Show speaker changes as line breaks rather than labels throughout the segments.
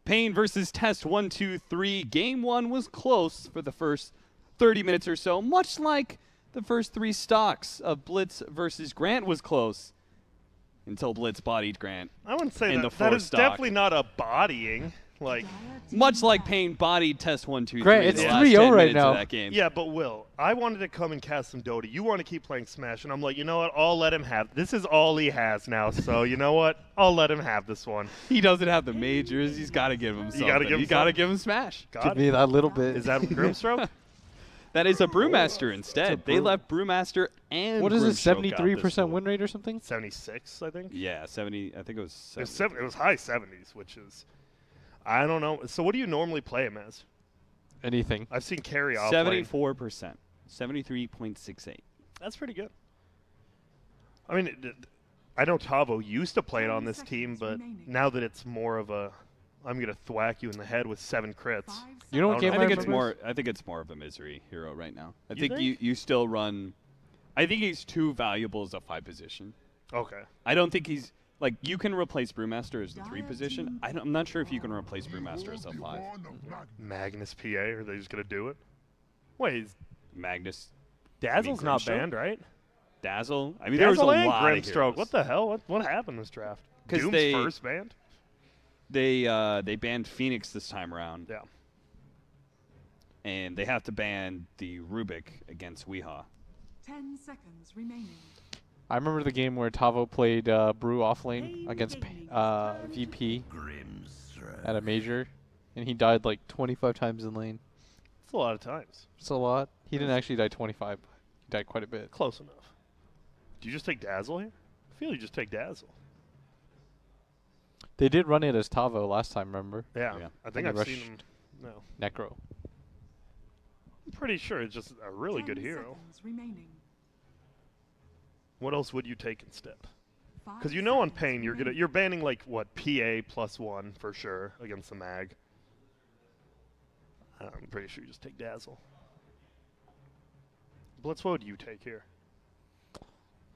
paiN versus Test 1, 2, 3. Game 1 was close for the first 30 minutes or so, much like the first 3 stocks of Blitz versus Grant was close until Blitz bodied Grant.
I wouldn't say
in
that.
The
That is
stock.
definitely not a bodying. Like,
much like paiN bodied Test 1, 2, 3.
Grant, it's
the last
3-0
10
right
minutes
now.
of that game.
yeah, but Will, I wanted to come and cast some Dota. You want to keep playing Smash, and I'm like, you know what? I'll let him have. This is all he has now, so you know what? I'll let him have this one.
He doesn't have the majors. He's got to give him something.
You gotta give him
Smash.
Give me that little bit.
Is that Grimstroke?
That is a Brewmaster instead. They left Brewmaster and
What is it,
Grimstroke out
73%
this
win rate or something?
76, I think.
Yeah, 70. I think it was 70.
It was high 70s, which is, I don't know. So what do you normally play him as?
Anything.
I've seen carry off.
74%. 73.68.
That's pretty good. I mean, I know Tavo used to play it on this team, but now that it's more of a, I'm gonna thwack you in the head with 7 crits.
You know what game
I think
I
it's
remember?
more. I think it's more of a misery hero right now. I
You
think
think?
you still run. I think he's too valuable as a 5 position.
Okay.
I don't think he's like you can replace Brewmaster as the 3 position. I'm not sure if you can replace Brewmaster as a 5.
Magnus PA, are they just gonna do it? Wait,
Magnus,
Dazzle's not
Grimstroke?
banned, right?
Dazzle. I mean, there was a
Dazzle and
lot of
Grimstroke.
heroes.
What the hell? What happened this draft?
'Cause
Doom's
they-
first banned?
They banned Phoenix this time around.
Yeah.
And they have to ban the Rubik against Weehaw.
10 seconds remaining.
I remember the game where Tavo played Brew offlane against VP at a major, and he died like 25 times in lane.
It's a lot of times.
It's a lot. He didn't actually die 25, but he died quite a bit.
Close enough. Do you just take Dazzle here? I feel you just take Dazzle.
They did run it as Tavo last time, remember?
Yeah.
Yeah.
I think
And
I've
he
seen him. No.
Necro.
I'm pretty sure it's just a really good
10
hero.
seconds remaining.
What else would you take instead?
5
Because you know on
seconds
paiN
remaining.
you're banning like what, PA +1 for sure against the mag. I'm pretty sure you just take Dazzle. Blitz, what would you take here?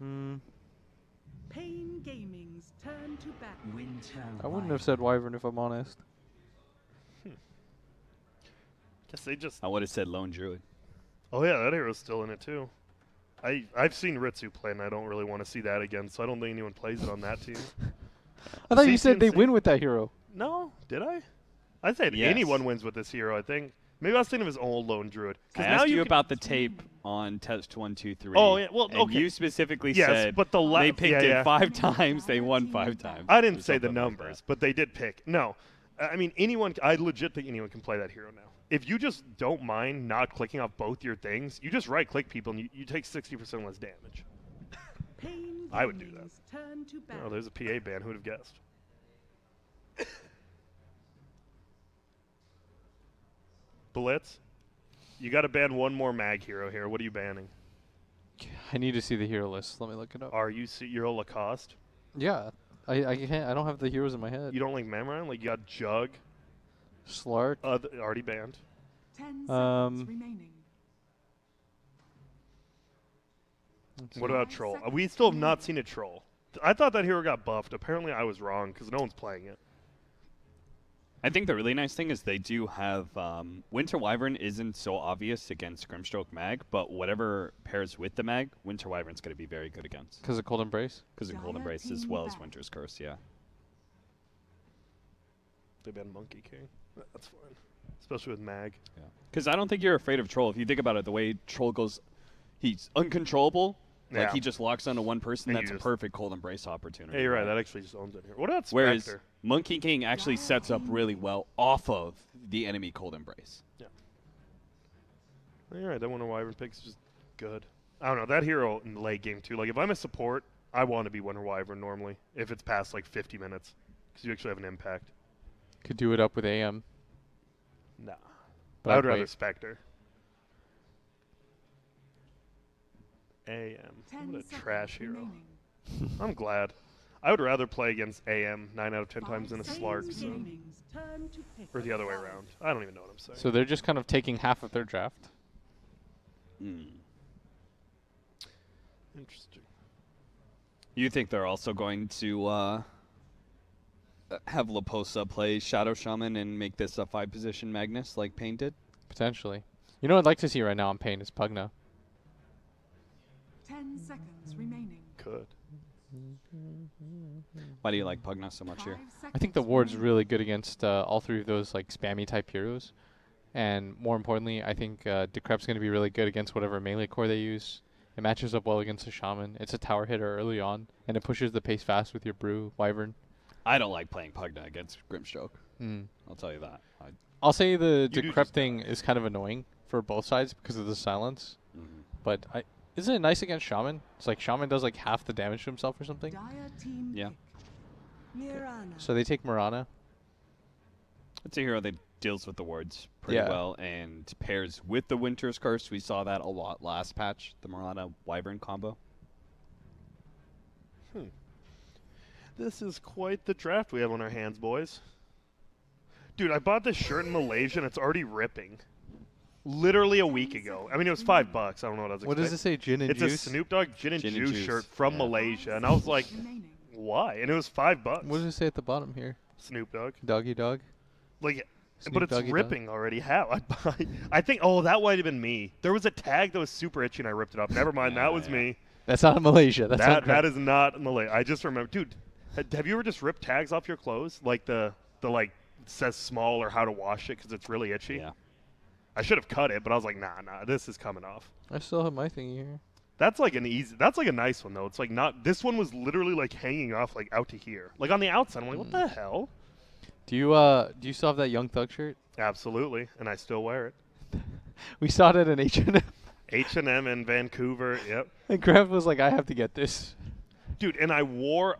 paiN Gaming's turn to bat.
I wouldn't have said Wyvern if I'm honest.
Guess they just.
I would have said Lone Druid.
Oh yeah, that hero's still in it too. I've seen Ritsu play, and I don't really want to see that again. So I don't think anyone plays it on that team.
I thought you said they
CCNC.
win with that hero.
No, did I? I said
Yes.
anyone wins with this hero. I think maybe I was thinking of his old Lone Druid.
I
'Cause
asked
now
you
can-
about the tape on Test 1, 2, 3.
Oh, yeah, well,
and
okay.
you specifically
Yes,
said
but the
they picked
yeah.
it 5 times, they won 5 times.
I didn't
or
say the
something like
numbers,
that.
but they did pick. No, I mean anyone. I legit think anyone can play that hero now. If you just don't mind not clicking off both your things, you just right-click people and you take 60% less damage.
paiN
I would do that.
Gaming's turn to bat.
Oh, there's a PA ban. Who'd have guessed? Blitz, you got to ban one more mag hero here. What are you banning?
I need to see the hero list. Let me look it up.
Are you Euro Lacoste?
Yeah. I can't. I don't have the heroes in my head.
You don't like Mamoran? Like you got Jug,
Slark.
already banned.
10
Um,
seconds remaining.
What about Troll? We still have not seen a Troll. I thought that hero got buffed. Apparently I was wrong because no one's playing it.
I think the really nice thing is they do have Winter Wyvern isn't so obvious against Grimstroke Mag, but whatever pairs with the Mag, Winter Wyvern's going to be very good against.
Because of Cold Embrace.
Because of Cold
Dire
Embrace as
team
well as
back.
Winter's Curse, yeah.
They banned Monkey King. That's fine. Especially with Mag.
Because I don't think you're afraid of Troll. If you think about it, the way Troll goes, he's uncontrollable. Like
Yeah.
he just locks onto one person.
And
That's
you
a
just-
perfect Cold Embrace opportunity.
Hey, you're right. That actually just owns it here. What about
Whereas
Spectre?
Monkey King actually sets up really well off of the enemy Cold Embrace.
You're right. That one of Wyvern picks is just good. I don't know. That hero in the late game, too. Like, if I'm a support, I want to be Winter Wyvern normally if it's past, like, 50 minutes because you actually have an impact.
Could do it up with AM.
Nah.
But
I would
I'd
rather
wait.
Spectre. AM.
10
What a
seconds
trash hero.
remaining.
I'm glad. I would rather play against AM 9 out of 10 times than a
5
Slark.
seconds
So.
Gaming's turn to pick.
Or the other way around. I don't even know what I'm saying.
So they're just kind of taking half of their draft.
Interesting.
You think they're also going to have Laposa play Shadow Shaman and make this a 5-position Magnus like paiN did?
Potentially. You know what I'd like to see right now on paiN is Pugna.
10 seconds remaining.
Could.
Why do you like Pugna so much here?
5
I think the
seconds
ward's
remaining.
really good against all three of those like spammy type heroes. And more importantly, I think Decrep's going to be really good against whatever melee core they use. It matches up well against a Shaman. It's a tower hitter early on, and it pushes the pace fast with your Brew, Wyvern.
I don't like playing Pugna against Grimstroke.
Mm.
I'll tell you that.
I'll say the
You do
Decrep
just
thing is kind of annoying for both sides because of the silence.
Mhm.
But isn't it nice against Shaman? It's like Shaman does like half the damage to himself or something.
Dire team
Yeah.
pick. Mirana.
So they take Mirana.
It's a hero that deals with the wards pretty
Yeah.
well and pairs with the Winter's Curse. We saw that a lot last patch, the Mirana Wyvern combo.
This is quite the draft we have on our hands, boys. Dude, I bought this shirt in Malaysia and it's already ripping. Literally a week ago. I mean, it was $5. I don't know what I was
What does
expecting.
it say? Gin and
It's
juice?
a Snoop Dogg Gin and Juice shirt from
Yeah.
Malaysia. And I was like,
Remaining.
why? And it was $5.
What does it say at the bottom here?
Snoop Dogg.
Doggy dog?
Like,
Snoop
but it's
Doggy Dogg?
ripping already. How? I think, oh, that might have been me. There was a tag that was super itchy and I ripped it up. Never mind, that was
Yeah.
me.
That's not in Malaysia. That's
That is not Malay. I just remember, dude. Have you ever just ripped tags off your clothes, like the like says small or how to wash it because it's really itchy?
Yeah.
I should have cut it, but I was like, nah, this is coming off.
I still have my thingy here.
That's like that's like a nice one though. It's like not. This one was literally like hanging off like out to here, like on the outside. I'm like, what the hell?
Do you still have that Young Thug shirt?
Absolutely, and I still wear it.
We saw it at an H&M.
H&M in Vancouver. Yep.
And Graham was like, I have to get this.
Dude, and I wore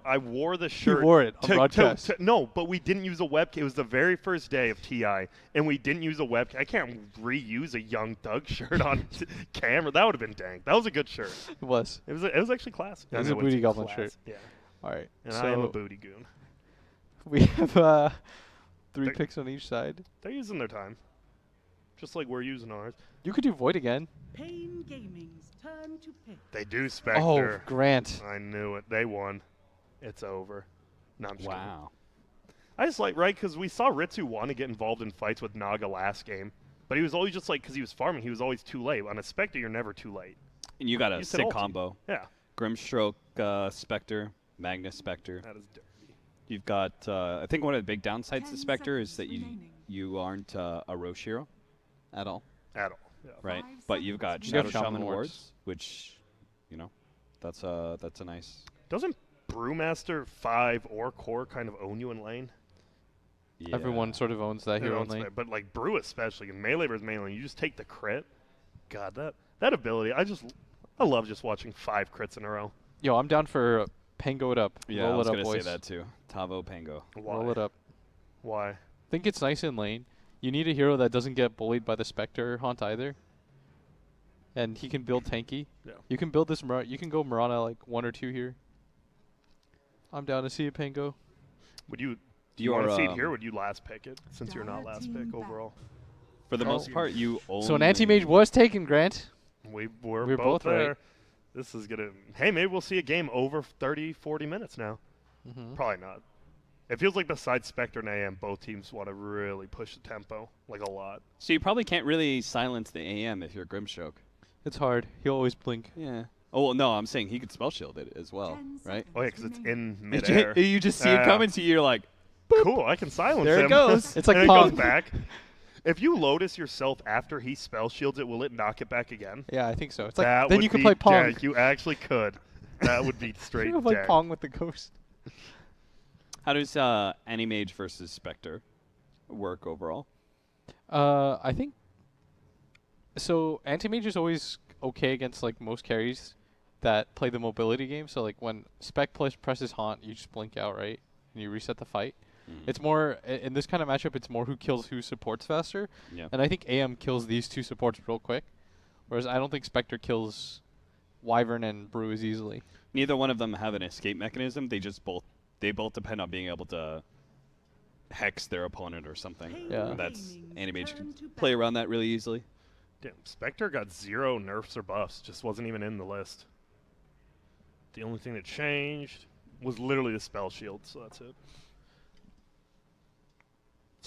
the shirt.
wore it on broadcast.
No, but we didn't use a webcam. It was the very first day of TI, and we didn't use a webcam. I can't reuse a Young Thug shirt on camera. That would have been dank. That was a good shirt.
It was.
It was actually classic.
It was
I
a
wouldn't
Booty
say
Goblin
class.
shirt.
Yeah,
All right.
and
so
I am a booty goon.
we have 3
They're-
picks on each side.
They're using their time, just like we're using ours.
You could do Void again.
paiN Gaming's turn to pick.
They do
Oh,
Spectre.
Grant.
I knew it. They won. It's over. No, I'm just kidding.
Wow.
I just like, right, because we saw Ritsu want to get involved in fights with Naga last game, but he was always just like, because he was farming, he was always too late. On a Spectre, you're never too late.
And you got a
You said
sick
ulti.
combo.
Yeah.
Grimstroke, Spectre, Magnus Spectre.
That is dirty.
You've got, I think one of the big downsides to
10
Spectre is that
seconds remaining.
you aren't a Roche hero at all,
At all. Yeah.
right?
5
But you've got
seconds
Shadow
remaining.
Shaman
Shaman
wards,
wards.
which, you know, that's a nice.
Doesn't Brewmaster 5 or Core kind of own you in lane?
Yeah.
Everyone sort of owns that
They
hero
don't
lane.
But like Brew especially, in melee versus melee, you just take the crit. God, that ability, I love just watching 5 crits in a row.
Yo, I'm down for Pango it up.
Yeah, I
Roll
was
it up,
gonna
boys.
say that too. Tavo Pango.
Why?
Roll it up.
Why?
Think it's nice in lane. You need a hero that doesn't get bullied by the Spectre Haunt either. And he can build tanky.
Yeah.
You can build this. You can go Mirana like 1 or 2 here. I'm down to see a Pango.
Would you? Do
You
you want to
are,
see it here? Or would you last pick it since you're not
Dire
last
team
pick
back.
overall?
For the
Oh.
most part, you only.
So an anti-mage was taken, Grant.
We're
We're
both
both right.
there. This is gonna. Hey, maybe we'll see a game over 30, 40 minutes now.
Mm-hmm.
Probably not. It feels like besides Spectre and AM, both teams want to really push the tempo, like a lot.
So you probably can't really silence the AM if you're Grimstroke.
It's hard. He'll always blink.
Yeah. Oh well, no, I'm saying he could spell shield it as well,
10
right?
Oh yeah, because it's
remaining.
in midair.
You just see it coming to you. You're like,
Cool, I can silence
There
him.
it goes.
It's like
and
Pong.
it goes back. If you Lotus yourself after he spell shields it, will it knock it back again?
Yeah, I think so. It's like
That
then
would
you can
be
play Pong.
dank. You actually could. That would be straight
You can play
dank.
Pong with the ghost.
how does Anti-Mage versus Spectre work overall?
I think so. Anti-mage is always okay against like most carries that play the mobility game. So like when Spec presses Haunt, you just blink out, right, and you reset the fight. It's more in this kind of matchup. It's more who kills who supports faster,
Yeah.
and I think AM kills these 2 supports real quick, whereas I don't think Spectre kills Wyvern and Brew as easily.
Neither one of them have an escape mechanism. They both depend on being able to hex their opponent or something.
paiN
Yeah.
And that's
Gaming's
Anti-Mage
turn
can
to
play
bat.
around that really easily.
Damn, Spectre got 0 nerfs or buffs. Just wasn't even in the list. The only thing that changed was literally the spell shield, so that's it.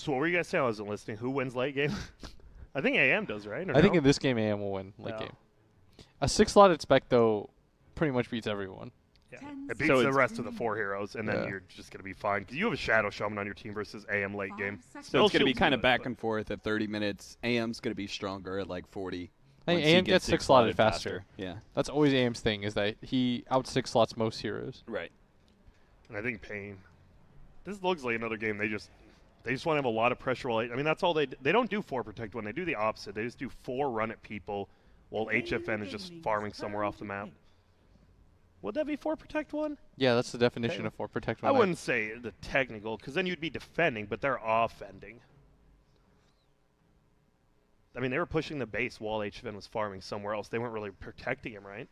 So what were you guys saying? I wasn't listening. Who wins late game? I think AM does, right? Or
I think
no?
in this game, AM will win late
Yeah.
game. A 6-slotted spec, though, pretty much beats everyone.
Yeah.
10
It beats
So
the
it's-
rest of the 4 heroes, and then
Yeah.
you're just going to be fine. Because you have a Shadow Shaman on your team versus AM late
5
game.
seconds.
So it's going to be
Shield's
kind of
good,
back
but-
and forth at 30 minutes. AM's going to be stronger at like 40.
I think
once he
AM gets 6-slotted faster.
Yeah.
That's always AM's thing, is that he out 6-slots most heroes.
Right.
And I think paiN. This looks like another game. They just want to have a lot of pressure. While they don't they don't do 4 protect when they do the opposite. They just do 4 run at people while HFN is just farming somewhere off the map. Would that be 4 protect 1?
Yeah, that's the definition
Okay.
of 4 protect
I
one.
wouldn't say the technical, because then you'd be defending, but they're offending. I mean, they were pushing the base while HFN was farming somewhere else. They weren't really protecting him, right?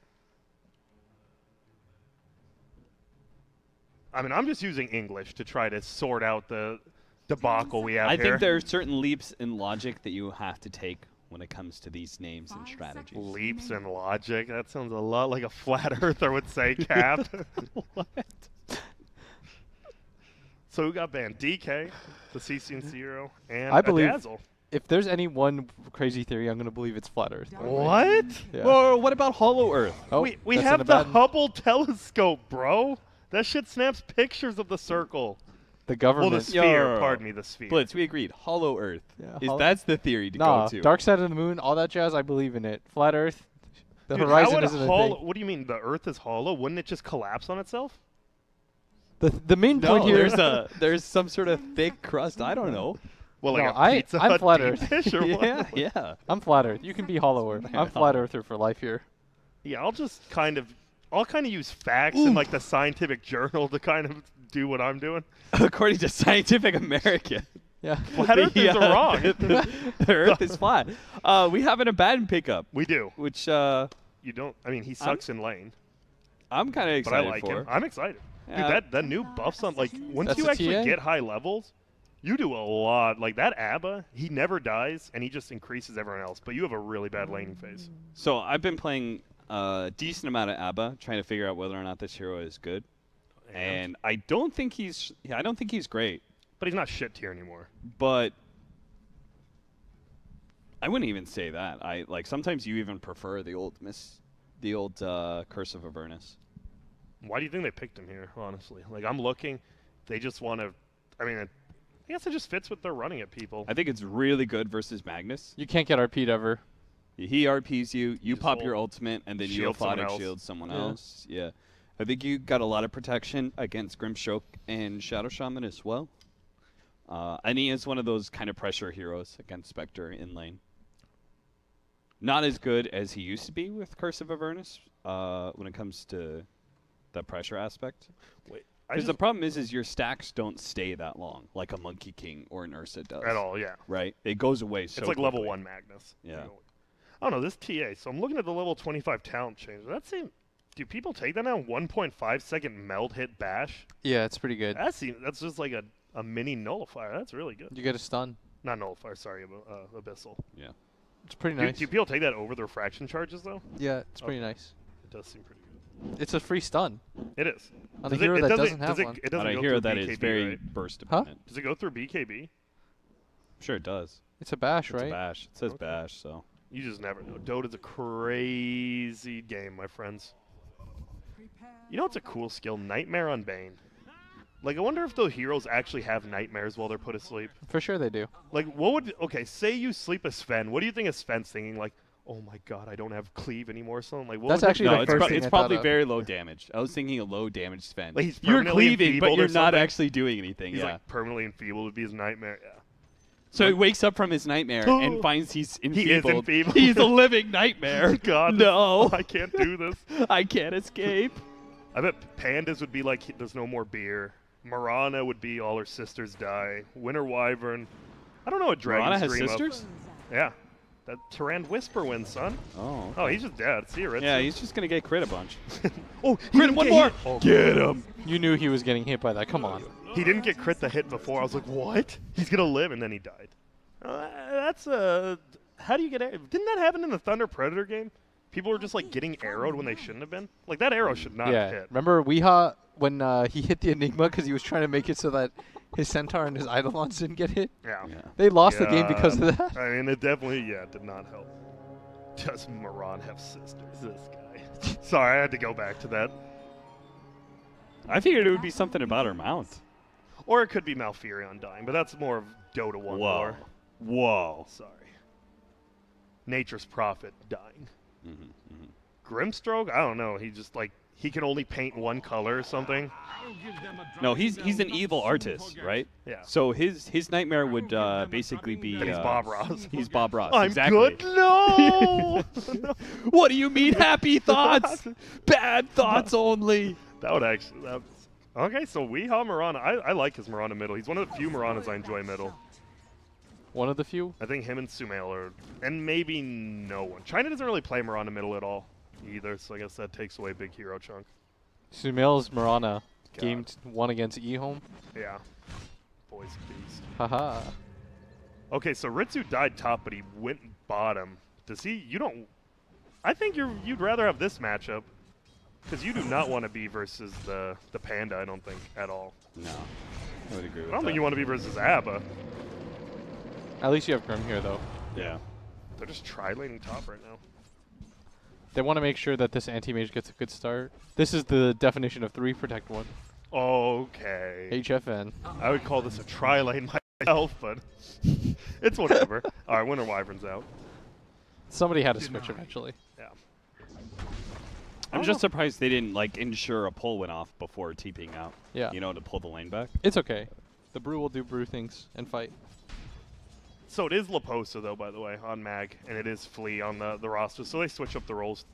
I mean, I'm just using English to try to sort out the debacle we have
I
here.
think there are certain leaps in logic that you have to take when it comes to these names and
5
strategies.
seconds.
Leaps in logic. That sounds a lot like a flat earther would say, Cap.
What?
So who got banned? DK, the CC and Zero, and
I believe-
Dazzle.
If there's any one crazy theory, I'm going to believe it's Flat Earth.
What?
Yeah.
Well, what about Hollow Earth?
Oh,
we
that's
have
in
the
bad-
Hubble telescope, bro. That shit snaps pictures of the circle.
The
Well,
government.
the sphere.
Yo.
Pardon me, the sphere.
Blitz, we agreed. Hollow Earth.
Yeah,
That's the theory to
Nah,
go to.
Dark Side of the Moon, all that jazz, I believe in it. Flat Earth, the
Dude, how
horizon
would
isn't a
hollow,
thing.
what do you mean the Earth is hollow? Wouldn't it just collapse on itself?
The main
No,
point here.
there's some sort of thick crust. I don't know.
Well,
No,
like a
I'm
Pizza Hut
Flat
deep
Earth.
dish or what?
Yeah, yeah.
I'm Flat Earth. You can be Hollow Earth. I'm Flat Earther for life here.
Yeah, I'll kind of use facts in like the scientific journal to kind of do what I'm doing.
According to Scientific American.
Yeah.
Flat Earthers are wrong.
the Earth is flat. We have an eBaden pickup,
We do.
which
You don't. I mean, he sucks in lane,
I'm kind of
but I
excited
like
for.
him. I'm excited.
Yeah.
Dude, that new buff's on. Like, once
That's
you
the
actually
TA?
get high levels, you do a lot. Like that ABBA, he never dies, and he just increases everyone else. But you have a really bad laning phase.
So I've been playing a decent amount of ABBA, trying to figure out whether or not this hero is good. And I don't think he's great,
But he's not shit tier anymore.
but I wouldn't even say that. I like sometimes you even prefer the old Curse of Avernus.
Why do you think they picked him here? Honestly, like I'm looking, they just want to. I mean, I guess it just fits what they're running at people.
I think it's really good versus Magnus.
You can't get RP'd ever.
He RPs you, you
just
pop
ult,
your ultimate, and then you
shield someone
auto
else.
shield someone
Yeah.
else. Yeah. I think you got a lot of protection against Grimstroke and Shadow Shaman as well. And he is one of those kind of pressure heroes against Spectre in lane. Not as good as he used to be with Curse of Avernus when it comes to the pressure aspect.
Wait,
Because the problem is your stacks don't stay that long, like a Monkey King or an Ursa does.
at all, yeah.
Right? It goes away so
It's like level
quickly.
1 Magnus.
Yeah.
I don't know, this TA. So I'm looking at the level 25 talent change. That seems. Do people take that now? 1.5 second meld hit bash?
Yeah, it's pretty good.
That's just like a mini nullifier. That's really good.
You get a stun.
Not nullifier, sorry, abyssal.
Yeah.
It's pretty
Do,
nice.
do people take that over the refraction charges though?
Yeah, it's pretty
Okay.
nice.
It does seem pretty good.
It's a free stun.
It is.
On
Does
a hero
it
that
doesn't,
doesn't have
does
one.
It doesn't
On a
go
hero
through
that
BKB,
is very
right?
burst dependent.
Does it go through BKB?
Sure it does.
It's a bash,
It's
right?
a bash. It says
Okay.
bash, so.
You just never know. Dota's a crazy game, my friends. You know what's a cool skill? Nightmare on Bane. Like, I wonder if the heroes actually have nightmares while they're put asleep.
For sure they do.
Like, what would... Okay, say you sleep a Sven. What do you think a Sven's thinking? Like, oh my god, I don't have cleave anymore or something? Like, what
That's
would
actually
No,
the
it's,
first
pro-
thing
it's
I thought
probably
of.
very low damage. I was thinking a low damage Sven.
Like, he's
You're
permanently
cleaving, but
enfeebled
you're
or
not
something?
actually doing anything.
He's
Yeah.
like permanently enfeebled would be his nightmare. Yeah.
So he wakes up from his nightmare and finds he's enfeebled.
enfeebled.
He's a living nightmare.
God,
No.
I can't do this.
I can't escape.
I bet Pandas would be like, there's no more beer. Marana would be all her sisters die. Winter Wyvern. I don't know what dragons
Marana has
dream
sisters?
of. Yeah. That Tyrant Whisper wins, son.
Oh.
Oh, he's just dead. See you, Ritz.
Yeah, he's just going to get crit a bunch.
Oh,
Crit him one more.
Oh,
Get him.
You knew he was getting hit by that. Come on.
he didn't get crit the hit before. I was like, what? He's going to live, and then he died. That's how do you get... Didn't that happen in the Thunder Predator game? People were just, like, getting arrowed when they shouldn't have been? Like, that arrow should not have
Yeah.
hit.
Remember Weeha when he hit the Enigma because he was trying to make it so that his Centaur and his Eidolons didn't get hit.
Yeah.
They lost the game because of that.
I mean, it definitely, did not help. Does Moran have sisters? This guy. Sorry, I had to go back to that.
I figured it would be something about her mount.
Or it could be Malfurion dying, but that's more of Dota 1 lore.
Whoa.
Sorry. Nature's Prophet dying. Grimstroke? I don't know. He just, like, he can only paint one color or something.
No, he's an evil artist, right?
Yeah.
So his nightmare would basically be.
And he's Bob Ross.
He's Bob Ross.
I'm
exactly.
good? No!
What do you mean, happy thoughts? Bad thoughts only.
That would actually. Okay, so Weehaw Mirana. I like his Mirana middle. He's one of the few Miranas I enjoy middle.
One of the few?
I think him and Sumail are. And maybe no one. China doesn't really play Mirana middle at all either, so I guess that takes away a big hero chunk.
Sumail's Mirana. Game 1 against E-Home.
Yeah. Boy's beast.
Haha.
Okay, so Ritsu died top, but he went bottom. Does he? You don't. I think you'd rather have this matchup. Because you do not want to be versus the Panda, I don't think, at all.
No. I would agree with that.
I don't think you want to be versus Abba.
At least you have Grim here, though.
Yeah.
They're just tri-laning top right now.
They want to make sure that this anti-mage gets a good start. This is the definition of 3 protect 1.
Okay.
HFN.
I would call this a tri-lane myself, but it's whatever. All right, Winter Wyvern's out.
Somebody had to switch eventually.
Yeah.
I'm just surprised they didn't like ensure a pull went off before TPing out.
Yeah.
You know, to pull the lane back.
It's okay. The Brew will do Brew things and fight.
So it is Laposa, though, by the way, on Mag, and it is Flea on the roster. So they switch up the roles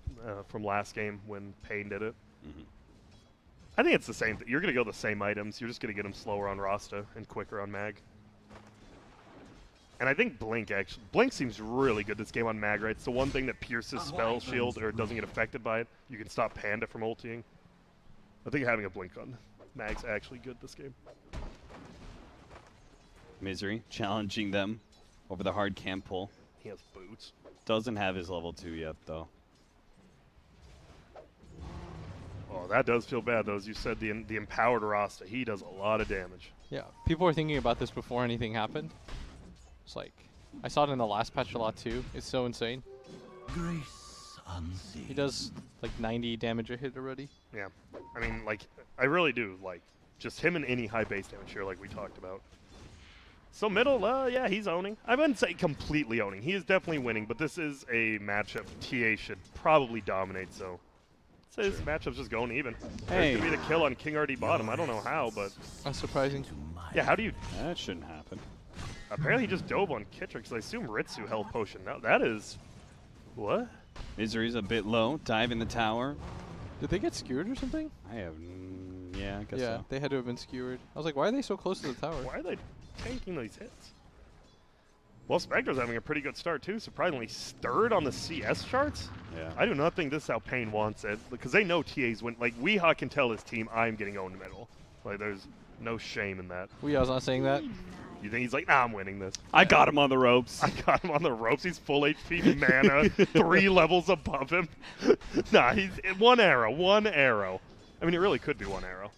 from last game when paiN did it. I think it's the same. You're going to go the same items. You're just going to get them slower on Rasta and quicker on Mag. And I think Blink seems really good this game on Mag, right? It's the one thing that pierces spell shield or doesn't get affected by it. You can stop Panda from ulting. I think having a Blink on Mag's actually good this game.
Misery challenging them over the hard camp pull.
He has boots.
Doesn't have his level 2 yet, though.
Oh, that does feel bad, though. As you said, the empowered Rasta, he does a lot of damage.
Yeah. People were thinking about this before anything happened. It's like, I saw it in the last patch a lot, too. It's so insane.
Grace unseen.
He does, like, 90 damage a hit already.
Yeah. I mean, like, I really do like just him and any high base damage here, like we talked about. So middle, yeah, he's owning. I wouldn't say completely owning. He is definitely winning, but this is a matchup TA should probably dominate, so I'd say this matchup's just going even.
Hey.
There's going to be the kill on King RD bottom. I don't know how, but
That's surprising.
yeah, how do you...
That shouldn't happen.
Apparently he just dove on Kitrix. I assume Ritsu health potion. Now that is... What?
Misery's a bit low. Dive in the tower.
Did they get skewered or something?
I have... yeah, I guess
Yeah,
so.
they had to have been skewered. I was like, why are they so close to the tower?
Why are they taking these hits? Well, Spectre's having a pretty good start, too. Surprisingly, stirred on the CS charts.
Yeah.
I do not think this is how paiN wants it, because they know TAs win. Like, Weehaw can tell his team, I'm getting owned middle. Like, there's no shame in that.
I was not saying that.
You think he's like, nah, I'm winning this.
I got him on the ropes.
I got him on the ropes. He's full HP mana, 3 levels above him. Nah, he's 1 arrow, 1 arrow. I mean, it really could be 1 arrow.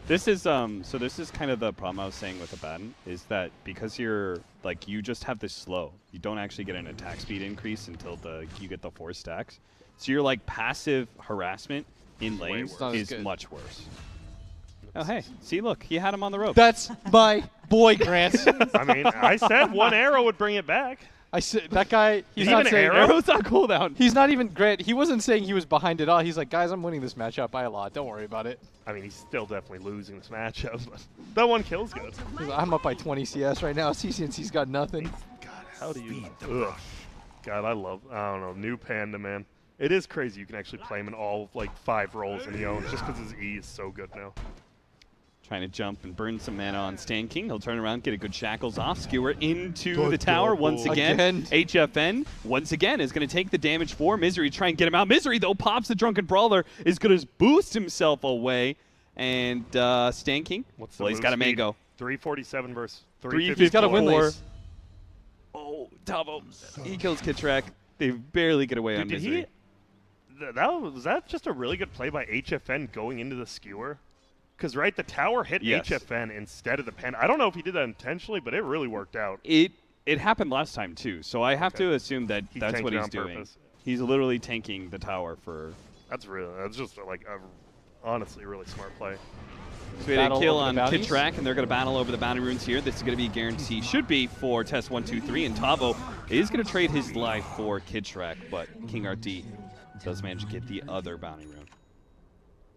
This is so this is kind of the problem I was saying with Abaddon, is that because you're like you just have this slow, you don't actually get an attack speed increase until you get the 4 stacks. So your like passive harassment in lanes is much worse. Oh hey, see look, he had him on the rope.
That's my boy, Grant.
I mean, I said 1 arrow would bring it back.
I said that guy. He's
Is
not
even
saying
arrow?
Arrow's not cooldown.
He's not even Grant. He wasn't saying he was behind it all. He's like, guys, I'm winning this matchup by a lot. Don't worry about it.
I mean, he's still definitely losing this matchup, but that 1 kill's good.
He's like, I'm up by 20 CS right now. CCNC's got nothing.
God, how do you... Ugh. God, I don't know, new Panda, man. It is crazy you can actually play him in all, like, 5 roles in the own, just because his E is so good now.
Trying to jump and burn some mana on Stan King. He'll turn around, get a good shackles off, skewer into the tower once again. HFN, once again, is going to take the damage for Misery, try and get him out. Misery, though, pops the Drunken Brawler, is going to boost himself away. And Stan King,
What's the
well, he's got a mango.
347 versus
354.
354.
He's got a win lace.
Oh, Tavo, he kills Kitrak. They barely get away on
Did
Misery.
was that just a really good play by HFN going into the skewer? Because, right, the tower hit
Yes.
HFN instead of the pen. I don't know if he did that intentionally, but it really worked out.
It happened last time too, so I have
Okay.
to assume that
He's
that's what
tanking
he's
on
doing.
purpose.
He's literally tanking the tower for.
That's just like a honestly really smart play.
So we had a
Battle
kill
over
on
the bounties?
Kidtrack, and they're going to battle over the bounty runes here. This is going to be a guarantee. Should be for test 1, 2, 3, and Tavo is going to trade his life for Kidtrack, but King RD does manage to get the other bounty rune.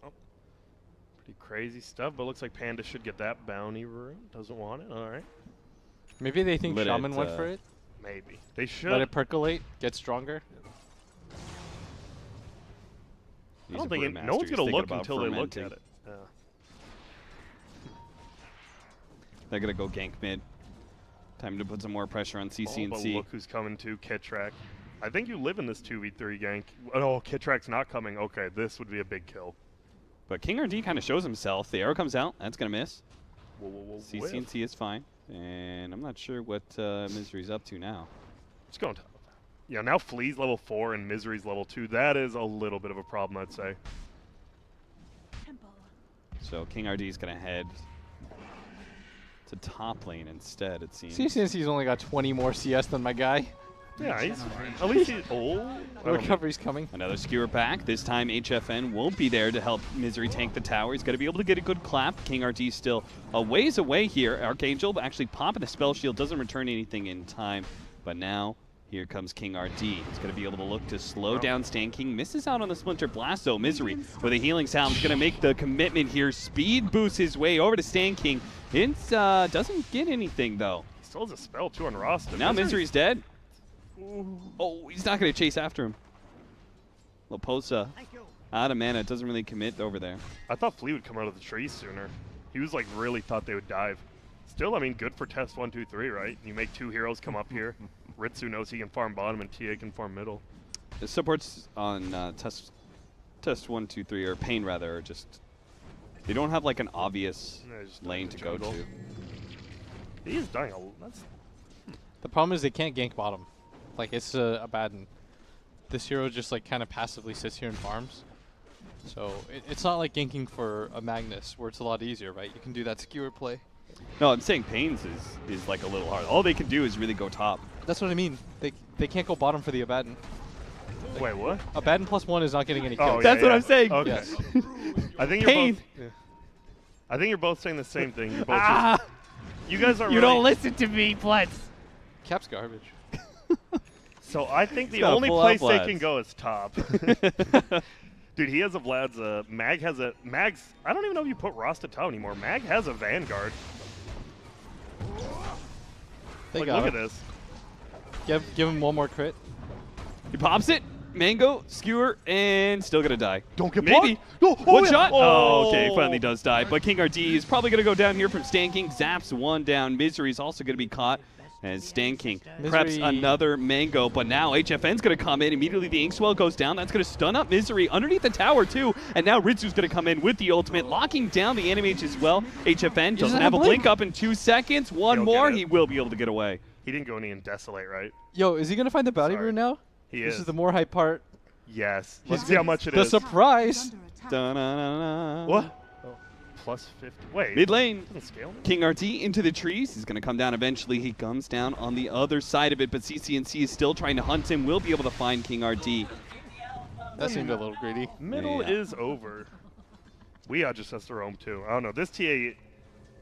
Pretty crazy stuff, but looks like Panda should get that bounty rune. Doesn't want it. All right,
Maybe they think
Let it,
Shaman went for it.
maybe they should.
Let it percolate, get stronger.
I don't think no one's gonna look until they look at it.
They're going to go gank mid. Time to put some more pressure on
But
CC&C.
look who's coming to Kidtrack. I think you live in this 2v3 gank. Oh, Kidtrack's not coming. Okay, this would be a big kill.
But King RD kind of shows himself. The arrow comes out. That's going to miss.
Whoa,
CC&C is fine. And I'm not sure what Misery's up to now.
It's going top. Yeah, now Flea's level 4 and Misery's level 2. That is a little bit of a problem, I'd say.
So King RD is going to head to top lane instead, it seems.
CCNC's only got 20 more CS than my guy.
Yeah, he's at least he's
The recovery's coming.
Another skewer back. This time HFN won't be there to help Misery tank the tower. He's going to be able to get a good clap. King RD still a ways away here. Archangel actually popping the spell shield. Doesn't return anything in time. But now here comes King RD. He's going to be able to look to slow down Stan King. Misses out on the Splinter Blast, though. Misery with a healing sound is going to make the commitment here. Speed boosts his way over to Stan King. It doesn't get anything, though.
He still has a spell, too, on Rasta.
Now Misery's dead. Oh, he's not going to chase after him. Loposa out of mana. Doesn't really commit over there.
I thought Flea would come out of the tree sooner. He was like really thought they would dive. Still, I mean, good for test 1, 2, 3, right? You make 2 heroes come up here. Ritsu knows he can farm bottom and TA can farm middle.
The supports on test 1, 2, 3, or paiN rather, are just they don't have like an obvious
Yeah, just
lane
the
to go
jungle.
to.
He is dying that's
The problem is they can't gank bottom. Like, it's a bad. This hero just like kind of passively sits here and farms. So it's not like ganking for a Magnus where it's a lot easier, right? You can do that skewer play.
No, I'm saying paiN's is like a little hard. All they can do is really go top.
That's what I mean. They can't go bottom for the Abaddon.
Wait, what?
Abaddon +1 is not getting any kills.
Oh,
That's
yeah,
what I'm saying.
Okay.
Yes.
I think you're
paiN.
both. Yeah. I think you're both saying the same thing. You're both just, you guys aren't
You
really,
don't listen to me, Blitz.
Cap's garbage.
So I think the
got
only
full
place
out
they
Vlads.
can go is top. Dude, he has a Vlad's. Mag has a Mag's. I don't even know if you put Rasta top anymore. Mag has a Vanguard.
They
Like,
got
look
it.
at this.
Give him one more crit.
He pops it. Mango, skewer, and still gonna die.
Don't get
Maybe.
blocked.
One
yeah.
shot. Oh, okay. Finally does die. But King RD is probably gonna go down here from Stan King. Zaps one down. Misery is also gonna be caught. And Stan King preps
Misery.
another Mango, but now HFN's going to come in. Immediately the Inkswell goes down. That's going to stun up Misery underneath the tower too. And now Ritsu's going to come in with the ultimate, locking down the NMH as well. HFN doesn't have a blink up in 2 seconds. One
He'll
more,
get it.
he will be able to get away.
He didn't go any in Desolate, right?
Yo, is he gonna find the bounty
Sorry.
rune now?
He
This
is.
is the more hype part.
Yes. Let's see how much it
The
is.
surprise.
Da-na-na-na.
What? Oh, plus 50. Wait.
Mid lane.
Doesn't scale.
King RT into the trees. He's going to come down eventually. He comes down on the other side of it, but CC&C is still trying to hunt him. Will be able to find King RT.
That seemed a little greedy.
Middle
Yeah.
is over. We just has to roam too. I don't know. This TA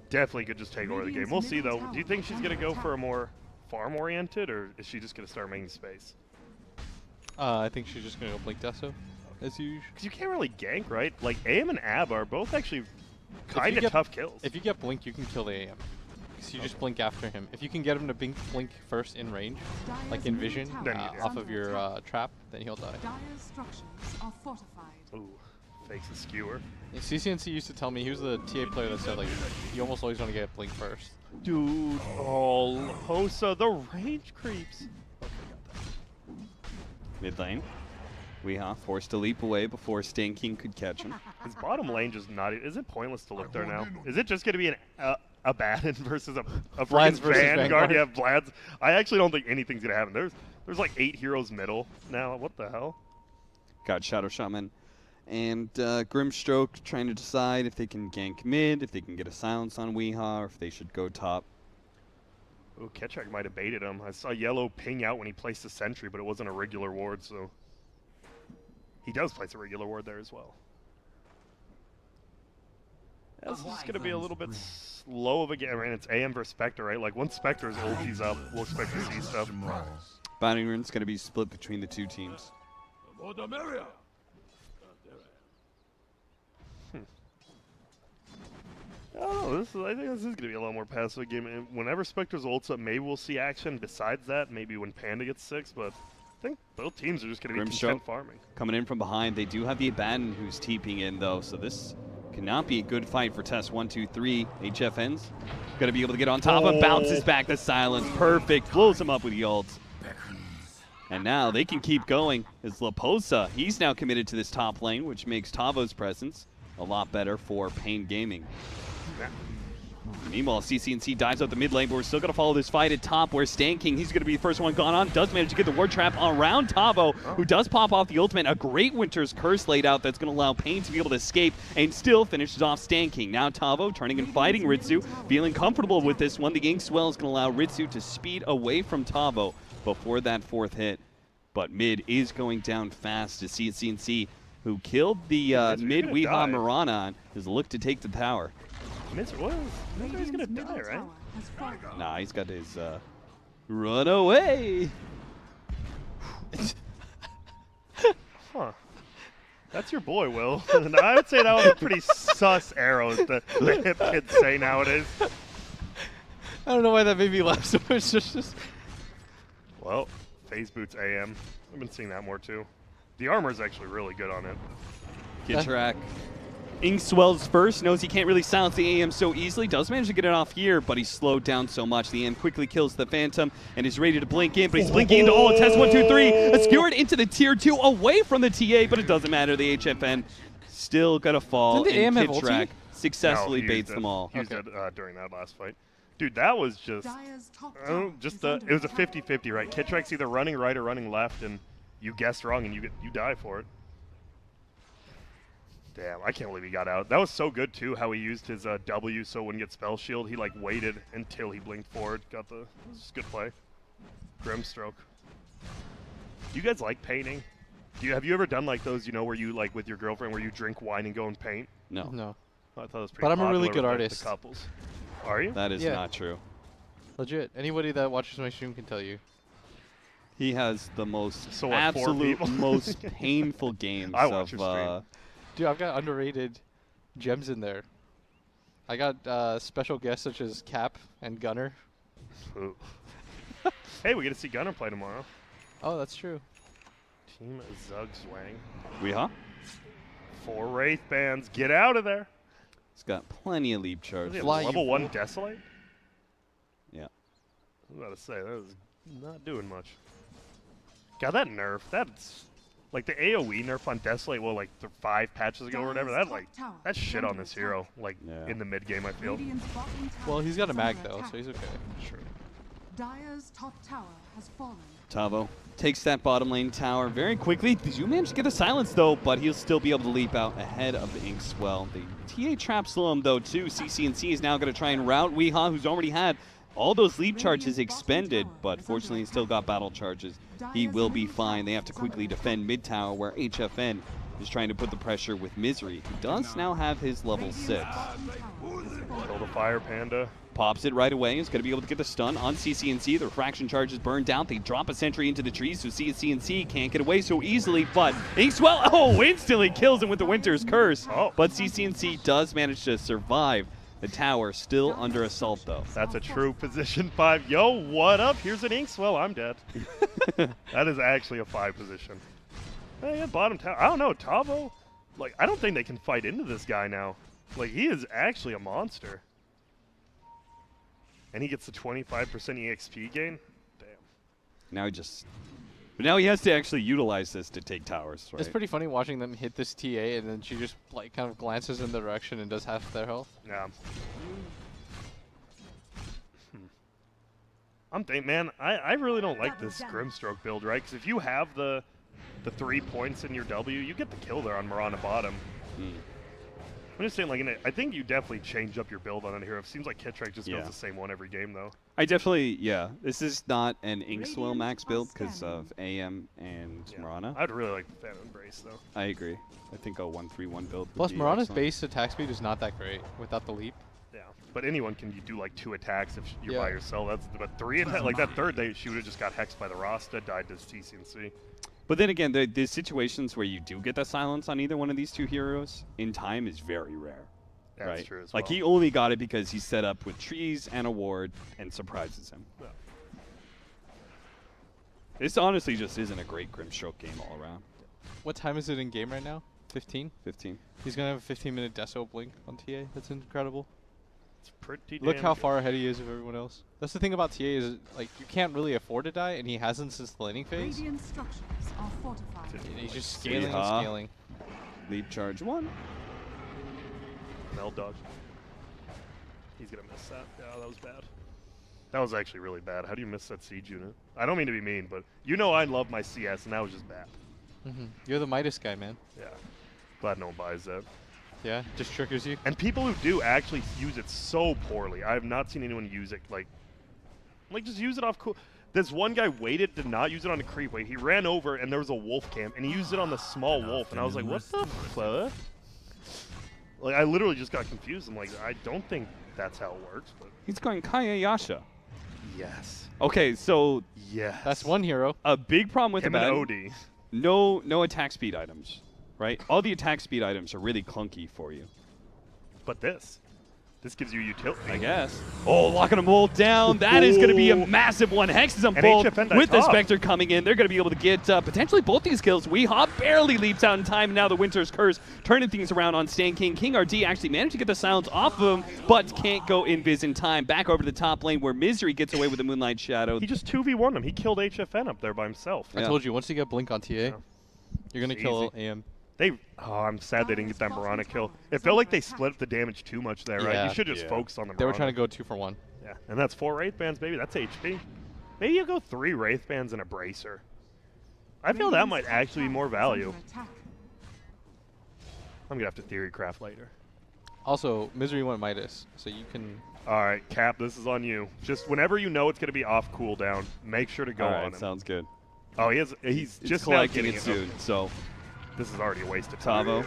definitely could just take over the game. We'll see though. Do you think she's gonna go for a more farm oriented, or is she just gonna start making space?
I think she's just gonna go blink Deso, as usual.
Because you can't really gank, right? Like AM and Ab are both actually kind
you
of
get-
tough kills.
If you get blink, you can kill the AM. Because you just blink after him. If you can get him to blink first in range, like in vision,
Then you do.
off of your trap, then he'll die.
Dire's structures are fortified.
Ooh, fakes a skewer.
Yeah, CCNC used to tell me, he was the TA player that said, like, you almost always want to get blink first.
Dude, oh, Hosa, the range creeps.
Mid lane. Weehaw forced to leap away before Stan King could catch him.
His bottom lane just not. Is it pointless to look there now? Is it just going to be an Abaddon versus a
Vlad's
freaking
versus
Vanguard?
Vanguard.
Yeah, Vlad's. I actually don't think anything's going to happen. There's like 8 heroes middle now. What the hell?
Got Shadow Shaman And Grimstroke trying to decide if they can gank mid, if they can get a silence on Weehaw, or if they should go top.
Oh, Ketchak might have baited him. I saw yellow ping out when he placed the sentry, but it wasn't a regular ward, so he does place a regular ward there as well. This is going to be a little bit slow of a game. I mean, it's AM versus Spectre, right? Like, once Spectre's ulti's up, we'll expect to see stuff.
Bounding Run's going to be split between the two teams.
Oh, I think this is going to be a lot more passive game. And whenever Spectre's ult's up, maybe we'll see action. Besides that, maybe when Panda gets 6, but I think both teams are just going to be content farming.
Coming in from behind. They do have the ex-paiN who's TPing in, though, so this cannot be a good fight for Test 1, 2, 3. HFN's going to be able to get on top of, bounces back the silence. Perfect. Blows him up with the ult. And now they can keep going as Laposa, he's now committed to this top lane, which makes Tavo's presence a lot better for paiN Gaming. Meanwhile, CCNC dives out the mid lane, but we're still going to follow this fight at top where Stanking, he's going to be the first one gone on, does manage to get the ward trap around Tavo, who does pop off the ultimate. A great Winter's Curse laid out that's going to allow paiN to be able to escape and still finishes off Stanking. Now Tavo turning and fighting Ritsu, feeling comfortable with this one. The Inkswell is going to allow Ritsu to speed away from Tavo before that 4th hit. But mid is going down fast as CNC, who killed the mid Weehaw Mirana, has looked to take the tower.
He's gonna die, right?
Nah, he's got his run away.
Huh. That's your boy, Will. And I would say that was a pretty sus arrow, the hip kids say nowadays.
I don't know why that made me laugh so much. Just
Well, phase boots AM. I've been seeing that more too. The armor's actually really good on it.
Kitrak. Inkswell's first, knows he can't really silence the AM so easily, does manage to get it off here, but he's slowed down so much. The AM quickly kills the Phantom and is ready to blink in, but he's blinking into all. Test 1, 2, 3. Skewered into the tier 2 away from the TA, but it doesn't matter. The HFN still gonna fall.
Didn't the AM have
Kitrak
ulti?
successfully baits them all.
He used it during that last fight. Dude, that was just, it was a 50-50, right? Kitrak's either running right or running left, and you guessed wrong and you die for it. Damn, I can't believe he got out. That was so good, too, how he used his W so it wouldn't get spell shield. He, like, waited until he blinked forward. Got the... This is a good play. Grimstroke. Do you guys like painting? Have you ever done, like, those, you know, where you, like, with your girlfriend, where you drink wine and go and paint?
No.
no.
Oh, I thought it was pretty
But I'm a really
popular
good
with,
artist.
The couples. Are you?
That is
Yeah.
not true.
Legit. Anybody that watches my stream can tell you.
He has the most
So what, 4
absolute
people?
most painful games
I watch
of
your stream.
Dude, I've got underrated gems in there. I got special guests such as Cap and Gunner.
Ooh. Hey, we get to see Gunner play tomorrow.
Oh, that's true.
Team Zugzwang.
Weehaw.
4 Wraith bands. Get out of there.
He's got plenty of leap
Does
charge.
he have
Fly,
level
you
1
fool.
Desolate?
Yeah.
I was about to say, that was not doing much. God, that nerf, that's... Like, the AoE nerf on Desolate, well, like, 5 patches ago or whatever, that's shit on this hero, like, in the mid-game, I feel.
Well, he's got a mag, though, so he's okay.
Sure.
Dire's top tower has fallen.
Tavo takes that bottom lane tower very quickly. Do manage to get the silence, though, but he'll still be able to leap out ahead of the Inkswell. The TA trap slow him, though, too. CCNC is now going to try and rout Weehaw, who's already had all those leap charges expended, but fortunately he's still got battle charges. He will be fine. They have to quickly defend mid tower, where HFN is trying to put the pressure with Misery, who does now have his level 6.
Kill the Fire Panda.
Pops it right away. Is going to be able to get the stun on CCNC. The refraction charge is burned down. They drop a sentry into the trees, so CCNC can't get away so easily. But Inkswell, instantly kills him with the Winter's Curse. But CCNC does manage to survive. The tower still under assault, though.
That's a true position 5. Yo, what up? Here's an Inkswell. I'm dead. That is actually a 5 position. Hey, yeah, bottom tower. I don't know. Tavo, like, I don't think they can fight into this guy now. Like, he is actually a monster. And he gets the 25% EXP gain? Damn.
Now he has to actually utilize this to take towers, right?
It's pretty funny watching them hit this TA and then she just like kind of glances in the direction and does half their health.
Yeah. I'm thinking, man, I really don't like this Grimstroke build, right? Because if you have the the 3 points in your W, you get the kill there on Mirana bottom. I'm just saying, like, I think you definitely change up your build on it here. It seems like Kitrek just goes the same one every game, though.
I definitely, this is not an Inkswell max build because of AM and Mirana.
I'd really like the Phantom Embrace, though.
I agree. I think a 1-3-1 build would
Plus,
be
Mirana's
excellent.
base attack speed is not that great without the leap.
Yeah, but anyone can do like 2 attacks if you're by yourself. That's but 3 attacks. Like that third, she would have just got hexed by the Rasta, died to TCNC.
But then again, the situations where you do get the silence on either one of these two heroes in time is very rare.
That's
right?
true as
Like
well.
he only got it because he's set up with trees and a ward and surprises him.
Yeah.
This honestly just isn't a great Grimstroke game all around.
What time is it in game right now? 15?
15.
He's going to have a 15-minute Deso blink on TA. That's incredible.
It's pretty
Look
damn
how
good.
far ahead he is of everyone else. That's the thing about TA is, like, you can't really afford to die, and he hasn't since the laning phase.
Radiant structures are fortified.
And he's just scaling and
Yeehaw.
scaling.
Leap charge 1.
Mel dodge. He's gonna miss that. Yeah, that was bad. That was actually really bad. How do you miss that siege unit? I don't mean to be mean, but you know I love my CS, and that was just bad.
You're the Midas guy, man.
Yeah. Glad no one buys that.
Yeah, just triggers you.
And people who do actually use it so poorly. I have not seen anyone use it like just use it off cool. This one guy waited to not use it on the creep wave. He ran over and there was a wolf camp and he used it on the small wolf and I was like, what the fuck? Like I literally just got confused. I'm like, I don't think that's how it works, but
He's going Kayayasha.
yes.
Okay, so
Yes.
That's one hero.
a big problem with
him
the
and
meta,
OD.
no attack speed items, right? All the attack speed items are really clunky for you.
But this gives you utility.
I guess. Oh, locking them both down. That is going to be a massive one. Hexes them
And
both
HFN
with the
top.
Spectre coming in. They're going to be able to get potentially both these kills. Weehaw barely leaps out in time. Now the Winter's Curse turning things around on Stan King. King RD actually managed to get the silence off of him, but can't go invis in time. Back over to the top lane where Misery gets away with the Moonlight Shadow.
He just 2v1 him. He killed HFN up there by himself.
I told you, once you get blink on TA, you're going to
It's
kill
easy.
AM.
I'm sad they didn't get that Mirana kill. It felt like they split up the damage too much there, right?
Yeah.
You should just focus on the Mirana.
They were trying to go 2 for 1.
Yeah, and that's 4 Wraith Bands, baby. That's HP. Maybe you go 3 Wraith Bands and a Bracer. I feel that might actually be more value. I'm going to have to theory craft later.
Also, Misery went Midas, so you can...
All right, Cap, this is on you. Just whenever you know it's going to be off cooldown, make sure to go
All
on
right,
him.
sounds good.
Oh, he's
It's
just now
collecting
getting
it
it.
soon, so
This is already a waste of time.
Tavo.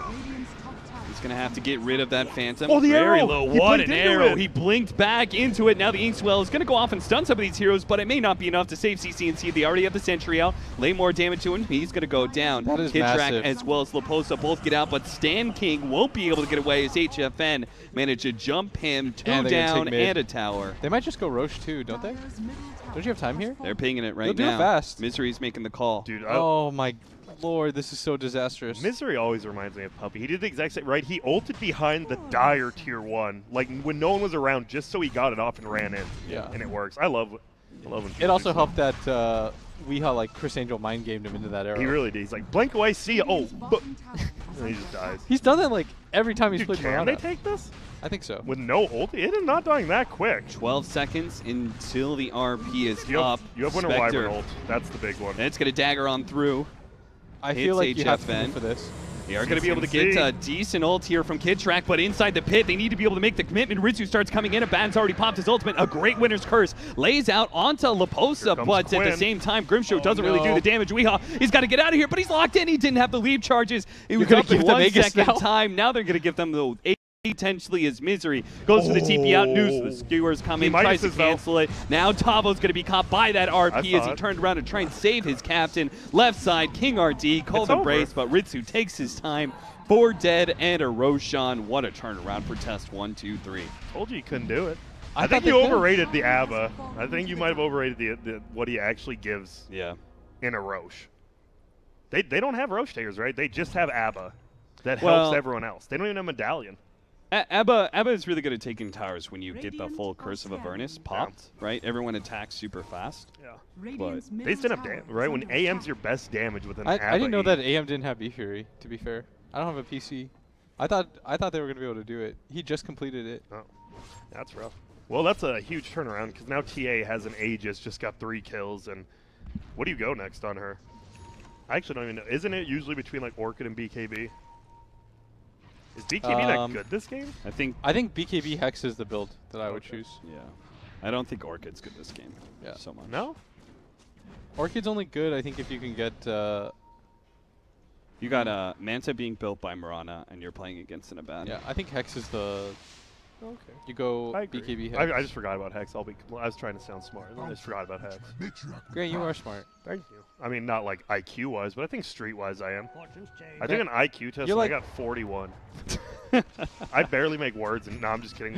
He's going to have to get rid of that Phantom.
Oh, the
Very
arrow!
low.
He
What
blinked
an
into
arrow.
it.
He blinked back into it. Now the Inkswell is going to go off and stun some of these heroes, but it may not be enough to save CCNC. They already have the Sentry out. Lay more damage to him. He's going to go down.
That is
Kidrak
massive.
as well as Laposa both get out, but Stan King won't be able to get away as HFN managed to jump him 2
And they're gonna
down
take mid.
and a tower.
They might just go Roche too, don't they? Don't you have time here?
They're pinging it right
They'll do it
now.
fast.
Misery's making the call.
Dude,
Oh my lord, this is so disastrous.
Misery always reminds me of Puppy. He did the exact same, right? He ulted behind the dire tier 1, like when no one was around, just so he got it off and ran in.
Yeah.
And it works. I love when people
It also
do
helped that Weehaw, like, Chris Angel mind gamed him into that arrow.
He really did. He's like, blink away, see ya. Oh, but and he just dies.
He's done that, like, every time he's
Dude,
played
can they
Mirana.
take this?
I think so.
With no ult? It is not dying that quick.
12 seconds until the RP is up.
You have Winter
Spectre.
Wyvern ult. That's the big one.
And it's going to dagger on through.
I
Hits
feel like you have to
HFN.
move for this.
They are going to be able to get a decent ult here from Kidrak, but inside the pit, they need to be able to make the commitment. Ritsu starts coming in. Aban's already popped his ultimate. A great Winter's Curse lays out onto Laposa,
comes
but at the
Quinn.
same time, Grimstroke doesn't really do
no.
the damage. Weehaw, he's got to get out of here, but he's locked in. He didn't have the leap charges. It was
gonna
up in
give them
1
Aegis
second
now?
time. Now they're going to give them the potentially his Misery. Goes for the TP out. Noose. The skewers come in, tries to
Midas is, though.
cancel it. Now Tavo's going to be caught by that RP as he
thought.
turned around to try and save his captain. Left side, King RD, cold
It's
embrace,
over.
but Ritsu takes his time. 4 dead and a Roshan. What a turnaround for test 1, 2, 3.
Told you couldn't do it.
I
I think
thought
you
they could.
overrated the ABBA. I think you might have overrated the what he actually gives
Yeah.
in a Roche. They don't have Roche takers, right? They just have ABBA that
Well-
helps everyone else. They don't even have Medallion.
Abba is really good at taking towers when you get the full Curse of Avernus popped, right? Everyone attacks super fast.
Yeah.
Radiant's
They
middle
just didn't have
tower
damage,
is
right? When
under
AM's
attack.
your best damage with an
I
ABBA
didn't know
E.
that AM didn't have B-Fury, to be fair. I don't have a PC. I thought they were going to be able to do it. He just completed it.
Oh, that's rough. Well, that's a huge turnaround because now TA has an Aegis, just got 3 kills, and what do you go next on her? I actually don't even know. Isn't it usually between like Orchid and BKB? Is BKB that good this game?
I think
BKB Hex is the build that I would choose.
Yeah. I don't think Orchid's good this game.
Yeah.
So much.
No?
Orchid's only good, I think, if you can get...
you got Manta being built by Mirana, and you're playing against an Abaddon.
Yeah, I think Hex is the...
Okay.
You go
I agree.
BKB Hex.
I just forgot about Hex. I was trying to sound smart. I just forgot about Hex.
Grant, you are smart.
Thank you. I mean, not like IQ-wise, but I think street-wise I am. I took an IQ test and I got 41. I barely make words, and no, I'm just kidding.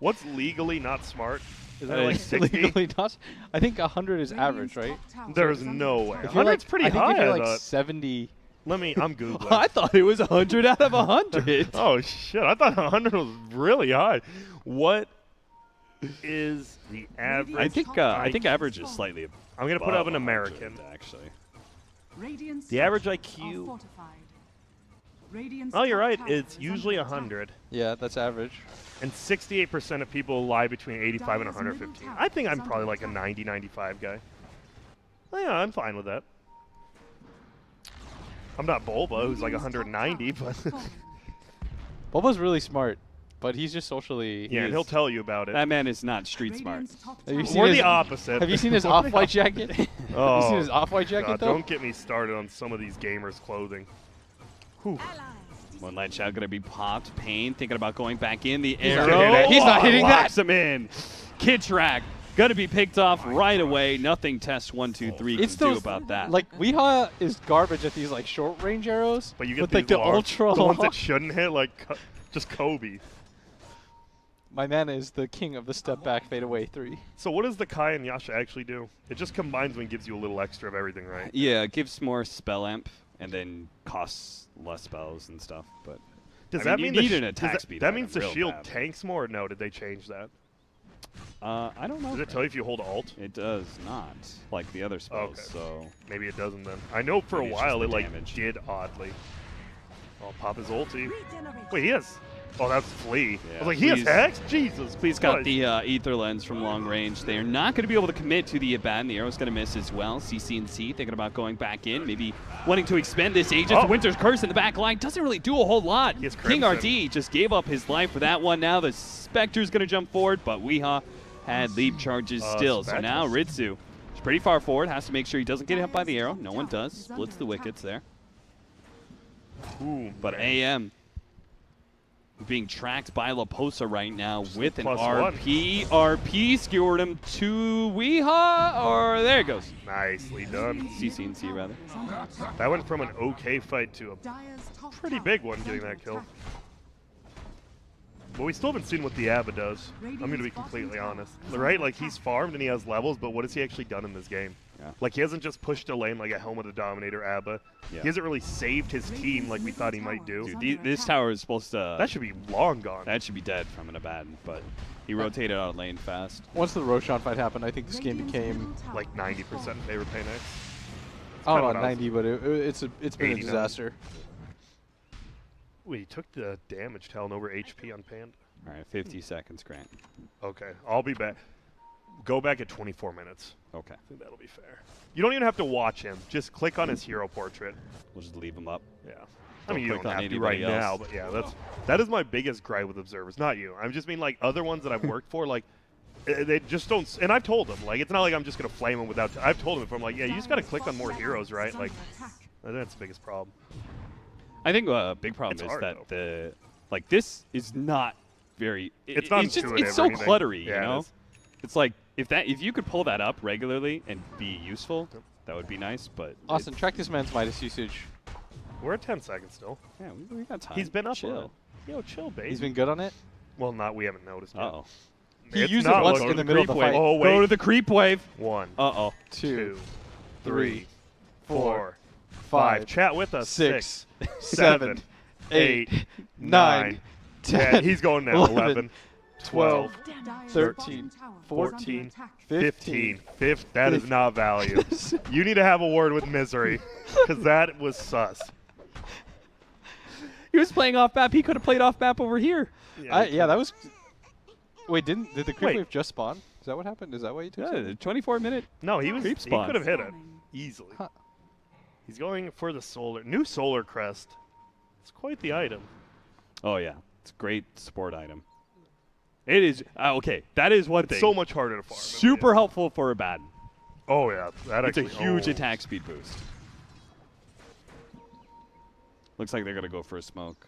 What's legally not smart? Is that like 60?
Legally not. I think 100 is average, right?
There's no way.
If you're
100's pretty
I think
high.
if you're
I
like
thought.
70...
I'm Googling.
I thought it was 100 out of 100.
Oh, shit. I thought 100 was really high. What is the average?
I think average is slightly.
I'm going to put up an
100,
American.
actually.
The average IQ. Oh, you're right. It's usually 100.
Yeah, that's average.
And 68% of people lie between 85 and 115. I think I'm probably like a 90, 95 guy. Oh, yeah, I'm fine with that. I'm not Bulba, who's like 190, but...
Bulba's really smart, but he's just socially...
Yeah, and he'll tell you about it.
That man is not street smart.
Have you seen
Or
his,
the opposite.
Have you seen his off-white jacket?
Oh,
Have you seen his off-white jacket,
God,
though?
don't get me started on some of these gamers' clothing. Whew.
One light shot going to be popped. paiN thinking about going back in. The
He's not
arrow.
hitting that. He's not hitting that.
Locks him in. Kid track. Going to be picked off right away. Nothing test 1, 2, 3 can do about that.
Like, Weehaw is garbage at these, like, short-range arrows.
But you get
with,
these
like, the
large,
ultra
the ones
long.
that shouldn't hit, like just Kobe.
My man is the king of the step-back fade-away 3.
So what does the Kai and Yasha actually do? It just combines and gives you a little extra of everything, right?
Yeah, it gives more spell amp and then costs less spells and stuff. But
Does
I
that
mean,
mean
you
the
need an attack speed?
That
item
means the
real
shield
bad.
tanks more, or no? Did they change that?
I don't know.
Does it tell you if you hold Alt?
It does not, like the other spells.
Okay.
So
Maybe it doesn't then. I know for
Maybe
a
it's
while
just
it
the
like
damage.
did oddly. I'll pop his ulti. Wait, he has. Oh, that's Flea. I
Yeah,
was like, he has
Flea's-
Hex? Jesus.
Flea's got
Christ.
the ether lens from long range. They are not going to be able to commit to the Abaddon. The arrow's going to miss as well. CC&C thinking about going back in, maybe wanting to expend this Aegis.
Oh.
The Winter's Curse in the back line doesn't really do a whole lot.
He has
King
Crimson.
RD just gave up his life for that one. Now the Spectre's going to jump forward, but Weehaw had leap charges still. So now Ritsu is pretty far forward. Has to make sure he doesn't get hit by the arrow. No one does. Splits the wickets there.
Ooh,
But AM being tracked by La Posa right now with an
+1.
RP. RP skewered him to Weehaw, or there it goes.
Nicely done.
CC&C rather.
That went from an okay fight to a pretty big one getting that kill. But we still haven't seen what the Abba does. I'm going to be completely honest. Right? Like, he's farmed and he has levels, but what has he actually done in this game?
Yeah.
Like, he hasn't just pushed a lane like a Helm of the Dominator Abba.
Yeah.
He hasn't really saved his team like we thought he might do.
Dude, this tower is supposed to...
That should be long gone.
That should be dead from an Abaddon, but he rotated out of lane fast.
Once the Roshan fight happened, I think this game became...
Like 90% in favor of paiN.
I don't know about 90, but it's been a
89.
disaster.
Wait, he took the damage talent over HP on paiN?
All right, 50 seconds, Grant.
Okay, I'll be back. Go back at 24 minutes.
Okay.
I think that'll be fair. You don't even have to watch him. Just click on his hero portrait.
We'll just leave him up.
Yeah. I
Don't
mean, you
click
don't
on
have to right
anybody
now,
else.
but yeah, that is my biggest gripe with observers. Not you. I just mean like other ones that I've worked for, like they just don't. And I've told them, like, it's not like I'm just gonna flame them without. I've told them if I'm like, yeah, you just gotta click on more heroes, right? Like, that's the biggest problem.
I think a big problem
It's
is
hard,
that
though.
this is not very.
It's not
it's just
intuitive
it's
or
so
anything.
cluttery,
Yeah,
you
it
know.
is.
It's like if you could pull that up regularly and be useful, that would be nice. But
Austin, track this man's Midas usage.
We're at 10 seconds still.
yeah, we got time.
He's been up on
Chill.
it. Yo, chill, baby.
He's been good on it.
Well, we haven't noticed yet.
Uh-oh.
He
It's
used it
not
once
looking-
in the middle of the
creep wave.
fight.
Oh,
Go
wait.
to the creep wave.
1,
Uh-oh.
2,
3,
4,
4,
5,
5. Chat with us.
6,
7, 8, 9, 10. He's going now. 11, 12,
13,
14,
15.
15. That is not value. You need to have a word with Misery, because that was sus.
He was playing off map. He could have played off map over here.
Yeah, that was... Wait, did the creep
Wait.
wave just spawn? Is that what happened? Is that why you took
Yeah,
it?
the 24-minute.
No, he
Creep
could
spawn.
have hit it easily.
Huh.
He's going for the new solar crest. It's quite the item.
Oh, yeah. It's a great support item. It is. Okay, that is one thing.
So much harder to farm.
Super helpful for a bad.
Oh, yeah. That
It's
actually,
a huge attack speed boost. Looks like they're going to go for a smoke.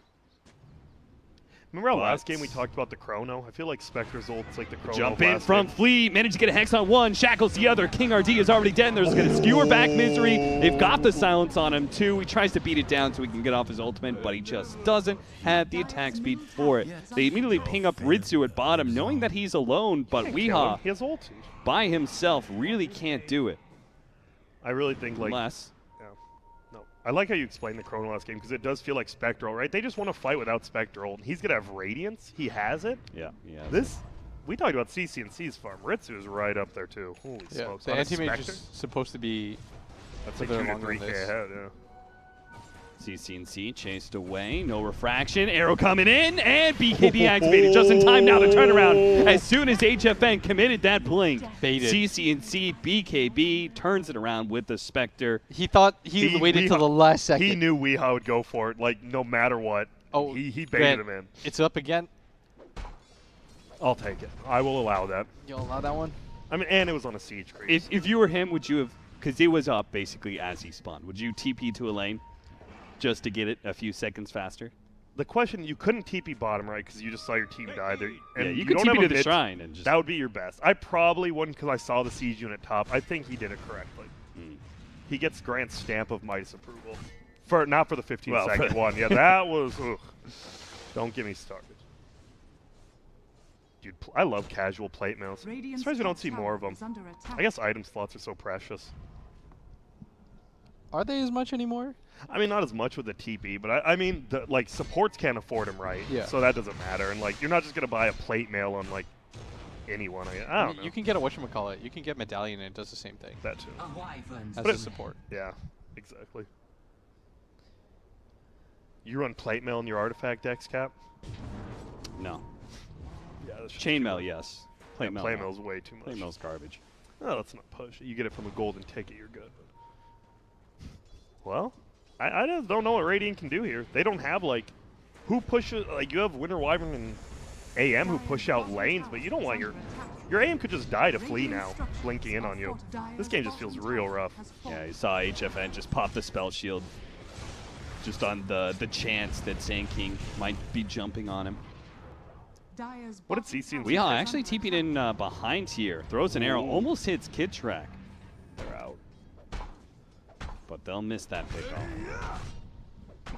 Remember our last game we talked about the Chrono? I feel like Spectre's ult's like the Chrono.
Jump in from Flea, managed to get a Hex on one, shackles the other. King RD is already dead, and there's going to skewer back Misery. They've got the silence on him, too. He tries to beat it down so he can get off his ultimate, but he just doesn't have the attack speed for it. They immediately ping up Ritsu at bottom, knowing that he's alone, but Weehaw,
he has ulti.
by himself, really can't do it.
I really think, like...
Unless...
No. I like how you explained the Chrono last game, because it does feel like Spectral, right? They just want to fight without Spectral, and he's going to have Radiance. He has it.
Yeah, yeah.
We talked about CCNC's farm. Ritsu is right up there, too. Holy smokes.
The anti-mage is supposed to be...
That's like 2 to 3K ahead, yeah.
CCNC chased away, no refraction, arrow coming in, and BKB activated just in time now to turn around. As soon as HFN committed that blink,
Baited.
CCNC BKB turns it around with the Spectre.
He thought he waited till the last second.
He knew Weehaw would go for it, like, no matter what.
Oh,
he baited him in.
It's up again.
I'll take it. I will allow that.
You'll allow that one?
I mean, and it was on a siege creep.
If you were him, would you have, because it was up basically as he spawned, would you TP to a lane just to get it a few seconds faster?
The question, you couldn't TP bottom, right, because you just saw your team die there. And
yeah, you could TP to the shrine. And just
that would be your best. I probably wouldn't because I saw the siege unit top. I think he did it correctly. He gets Grant's stamp of Midas approval. Not for the 15-second one. Yeah, that was... Ugh. Don't get me started. Dude, I love casual plate mails. I'm surprised we don't see more of them. I guess item slots are so precious.
Are they as much anymore?
I mean, not as much with the TP, but I mean, like, supports can't afford them, right?
Yeah.
So that doesn't matter. And, like, you're not just going to buy a plate mail on, like, anyone. I don't know.
You can get a whatchamacallit. You can get Medallion and it does the same thing.
That too.
As a support.
Yeah, exactly. You run plate mail in your artifact decks, Cap?
No.
Yeah, that's
Chainmail, yes. Plate mail.
Plate mail's way too much.
Plate mail's garbage.
Oh, let's not push it. You get it from a golden ticket, you're good. Well, I just don't know what Radiant can do here. They don't have, like, who pushes, like, you have Winter Wyvern and AM who push out lanes, but you don't want your AM could just die to Flea now, blinking in on you. This game just feels real rough.
Yeah, you saw HFN just pop the spell shield just on the chance that Sand King might be jumping on him.
What did CC?
Weehaw actually TP'd in behind here. Throws an arrow, almost hits Kid Track. They're out. But they'll miss that pickoff.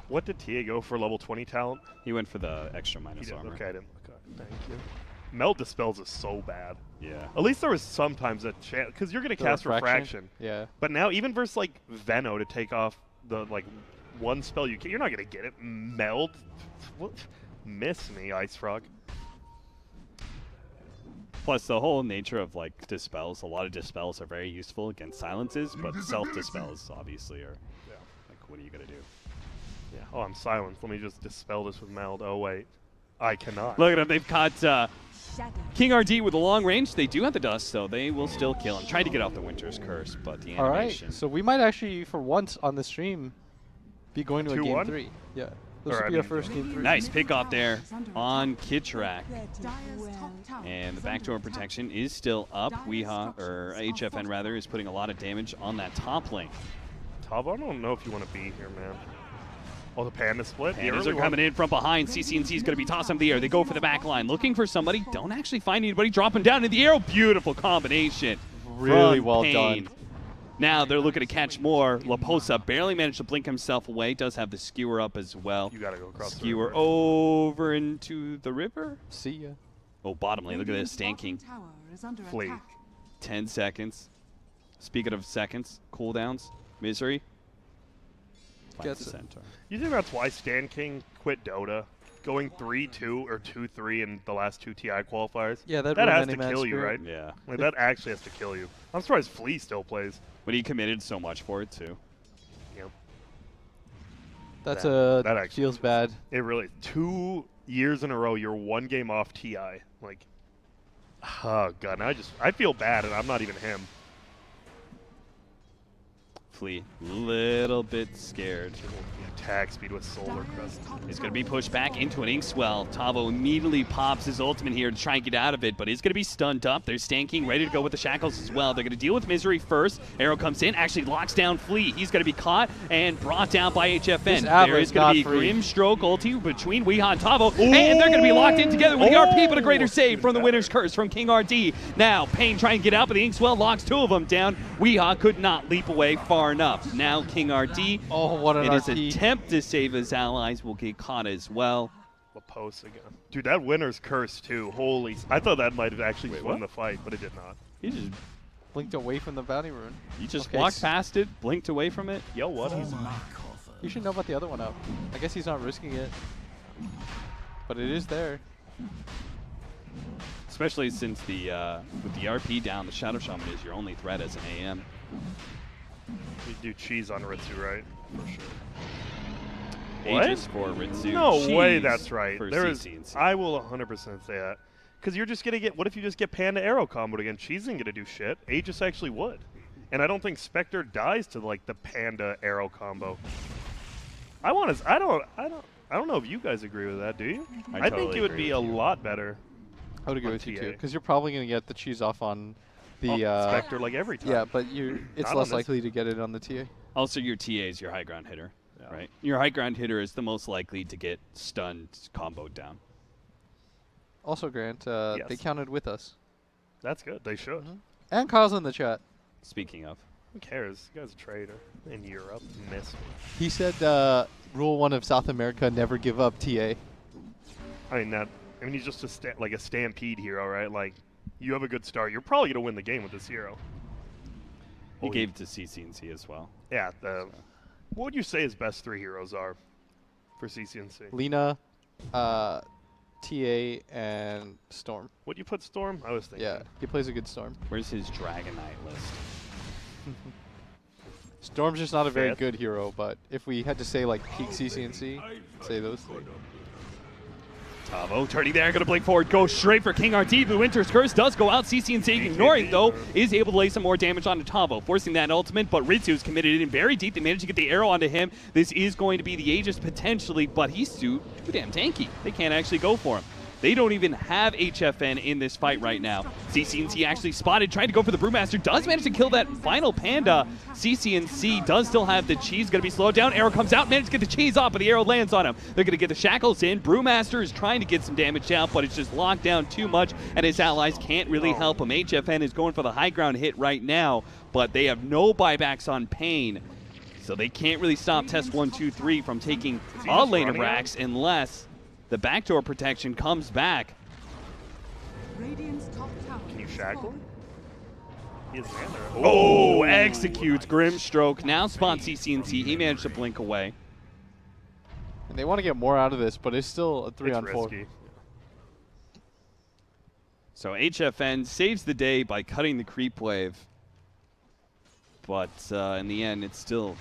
What did TA go for level 20 talent?
He went for the extra minus armor.
Okay, I didn't look. Thank you. Melt Dispels is so bad.
Yeah.
At least there was sometimes a chance, because you're going to cast Refraction.
Yeah.
But now, even versus, like, Veno to take off the, like, one spell you're not going to get it. Meld? What? Miss me, Ice Frog.
Plus, the whole nature of, like, dispels. A lot of dispels are very useful against silences, but self-dispels, obviously, are, like, what are you going to do?
Yeah. Oh, I'm silenced. Let me just dispel this with Meld. Oh, wait. I cannot.
Look at them. They've got King RD with a long range. They do have the dust, so they will still kill him. Tried to get off the Winter's Curse, but the animation.
All right. So we might actually, for once on the stream, be going to a game 3. Yeah. This will be our first game 3.
Nice pick off there on Kid Track. And the backdoor protection is still up. Weehaw, or HFN rather, is putting a lot of damage on that top lane.
Top, I don't know if you want to be here, man. Oh, the Panda split.
Pandas are coming in from behind. CCNC is going to be tossed in the air. They go for the back line, looking for somebody. Don't actually find anybody. Dropping down in the arrow. Beautiful combination.
Really well done.
Now they're looking to catch more. Laposa barely managed to blink himself away. Does have the skewer up as well.
You got to go across
skewer
the river.
Over into the river.
See ya.
Oh, bottom lane. Look at this. Stanking.
Flee.
10 seconds. Speaking of seconds, cooldowns. Misery.
Gets it.
Centaur.
You think that's why Stan King quit Dota? Going 3-2 or 2-3 in the last 2 TI qualifiers?
Yeah,
that has to kill you, right?
Yeah.
Like, that actually has to kill you. I'm surprised Flea still plays.
But he committed so much for it, too.
Yep.
That
actually
feels bad.
It really, 2 years in a row, you're 1 game off TI. Like, oh, God. I feel bad, and I'm not even him.
Flea, little bit scared.
Attack speed with Solar Crest.
He's going to be pushed back into an Inkswell. Tavo immediately pops his ultimate here to try and get out of it, but he's going to be stunned up. They're stanking, ready to go with the shackles as well. They're going to deal with Misery first. Arrow comes in, actually locks down Flea. He's going to be caught and brought down by HFN. There is going to be Grimstroke ulti between Weeha and Tavo, and they're going to be locked in together with the RP, but a greater save from the Winner's Curse from King RD. Now, paiN trying to get out, but the Inkswell locks two of them down. Weeha could not leap away far enough. Now, King RD,
what an
in his
RP.
attempt to save his allies, will get caught as well.
Laposa again. Dude, that Winner's Curse, too. Holy. I thought that might have actually won
what?
the fight, but it did not.
He just
Blinked away from the bounty rune.
walked past it, blinked away from it.
Yo, what?
You should know about the other one up. I guess he's not risking it. But it is there.
Especially since the with the RP down, the Shadow Shaman is your only threat as an AM.
You do cheese on Ritsu, right? For sure.
Aegis for Ritsu.
No way
cheese
that's right.
for
There is,
CCNC.
I will 100% say that. Because you're just going to get, what if you just get Panda Arrow comboed again? Cheese isn't going to do shit. Aegis actually would. And I don't think Spectre dies to like the Panda Arrow combo. I don't know if you guys agree with that, do you? I think
totally
it would
agree
be a
with you.
lot better.
I would agree
On
with you
TA.
too, because you're probably going to get the cheese off on the
Spectre like every time.
yeah, but it's
Not on
less
this.
likely to get it on the TA.
Also, your TA is your high ground hitter,
Yeah.
right? Your high ground hitter is the most likely to get stunned, comboed down.
Also, Grant,
Yes.
they counted with us.
That's good. They should.
And Kyle's in the chat.
Speaking of,
Who cares? You guy's a trader in Europe. Miss me.
He said rule 1 of South America, never give up TA.
I mean, he's just like a stampede hero, right? Like, you have a good start. You're probably going to win the game with this hero.
he gave it to CCNC as well.
Yeah. What would you say his best 3 heroes are for CCNC?
Lina, TA, and Storm.
Would you put Storm? I was thinking.
Yeah, he plays a good Storm.
Where's his Dragonite list?
Storm's just not a very
Fifth.
good hero, but if we had to say like peak CCNC, say those 3.
Tavo turning there, gonna blink forward, go straight for King RT. The Winter's Curse does go out. CCNC ignoring though, is able to lay some more damage onto Tavo, forcing that ultimate, but Ritsu's committed in very deep. They managed to get the arrow onto him. This is going to be the Aegis potentially, but he's too damn tanky. They can't actually go for him. They don't even have HFN in this fight right now. CCNC actually spotted, trying to go for the Brewmaster, does manage to kill that final Panda. CCNC does still have the cheese, gonna be slowed down. Arrow comes out, managed to get the cheese off, but the arrow lands on him. They're gonna get the shackles in. Brewmaster is trying to get some damage out, but it's just locked down too much, and his allies can't really help him. HFN is going for the high ground hit right now, but they have no buybacks on paiN. So they can't really stop Test 1, 2, 3 from taking a lane of racks unless the backdoor protection comes back.
Radiant's top tower
Can you
is
shackle?
falling.
He has mana.
Oh, executes Grimstroke. Now spawn CCNC. He managed to blink away.
And they want to get more out of this, but it's still a 3
It's
on 4.
risky.
So HFN saves the day by cutting the creep wave. But in the end, it's still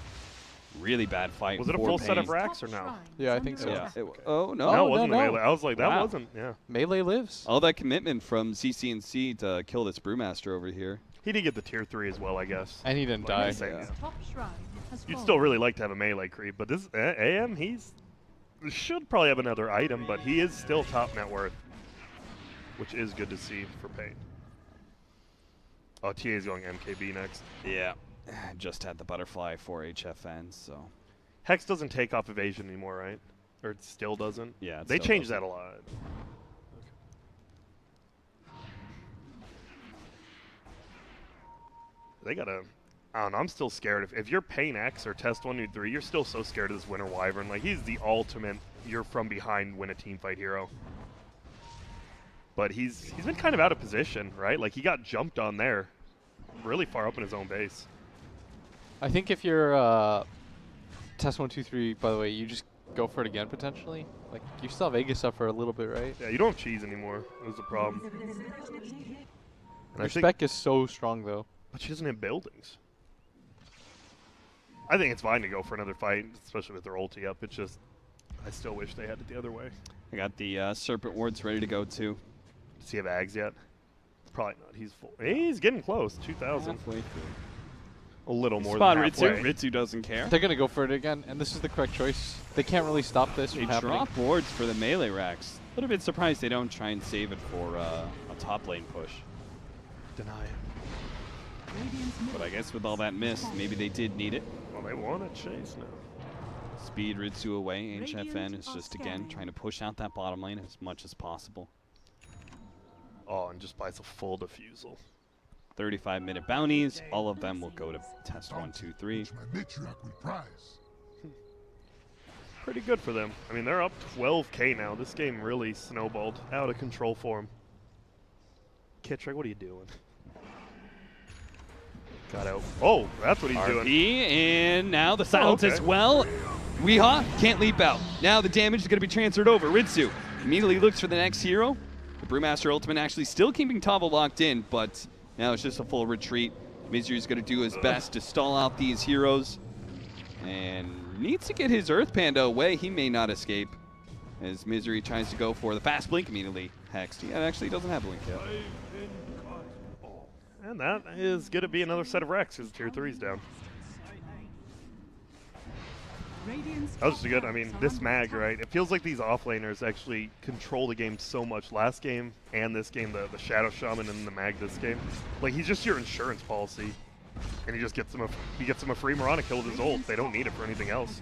really bad fight.
Was it a
for
full set of
paiN.
racks or no?
Yeah, I think so.
Yeah. Oh, no.
No, it wasn't
no.
a melee. I was like, that
Wow.
wasn't. Yeah.
Melee lives.
All that commitment from CCNC to kill this Brewmaster over here.
He did get the tier 3 as well, I guess.
And he didn't
Like I
die.
said,
Yeah.
yeah.
Top shrine has
You'd
fallen.
still really like to have a melee creep, but this AM, should probably have another item, but he is still top net worth, which is good to see for paiN. Oh, TA is going MKB next.
Yeah. Just had the butterfly for HFN, so.
Hex doesn't take off evasion anymore, right? Or it still doesn't?
Yeah, it
They
still
changed
doesn't.
that a lot. They gotta. I don't know. I'm still scared. If you're paiN X or Test 1, 2, 3, you're still so scared of this Winter Wyvern. Like, he's the ultimate you're from behind win a team fight hero. But he's been kind of out of position, right? Like, he got jumped on there really far up in his own base.
I think if you're Test 1, 2, 3, by the way, you just go for it again potentially. Like, you still have Aegis up for a little bit, right?
Yeah, you don't have cheese anymore. That was the problem. And I
Your
think,
spec is so strong though.
but she doesn't have buildings. I think it's fine to go for another fight, especially with their ulti up. It's just, I still wish they had it the other way.
I got the Serpent Wards ready to go too.
Does he have Ags yet? Probably not. He's full. He's getting close. 2,000.
Halfway through.
a little more
Spot
than halfway.
Ritsu. Ritsu doesn't care.
They're going to go for it again, and this is the correct choice. They can't really stop this
They
from happening.
drop boards for the melee racks. A little bit surprised they don't try and save it for a top lane push.
Deny it.
But I guess with all that miss, maybe they did need it.
Well, they want to chase now.
Speed Ritsu away. HFN is just, again, trying to push out that bottom lane as much as possible.
Oh, and just buys a full defusal.
35-minute bounties. All of them will go to test 1, 2, 3.
Pretty good for them. I mean, they're up 12K now. This game really snowballed out of control for them. Kitrick, what are you doing? Got out. Oh, that's what he's doing.
RP, and now the silence
okay.
as well. Weehaw can't leap out. Now the damage is going to be transferred over. Ritsu immediately looks for the next hero. The Brewmaster ultimate actually still keeping Tavo locked in, but now it's just a full retreat. Misery's going to do his best to stall out these heroes. And needs to get his Earth Panda away. He may not escape. As Misery tries to go for the fast blink immediately. Hexed. Yeah, actually doesn't have blink yet.
And that is going to be another set of wrecks because Tier 3's down. That was just good. I mean, this mag, right? It feels like these offlaners actually control the game so much. Last game and this game, the Shadow Shaman and the mag this game. Like, he's just your insurance policy. And he just gets him a free Mirana kill with his ult. They don't need it for anything else.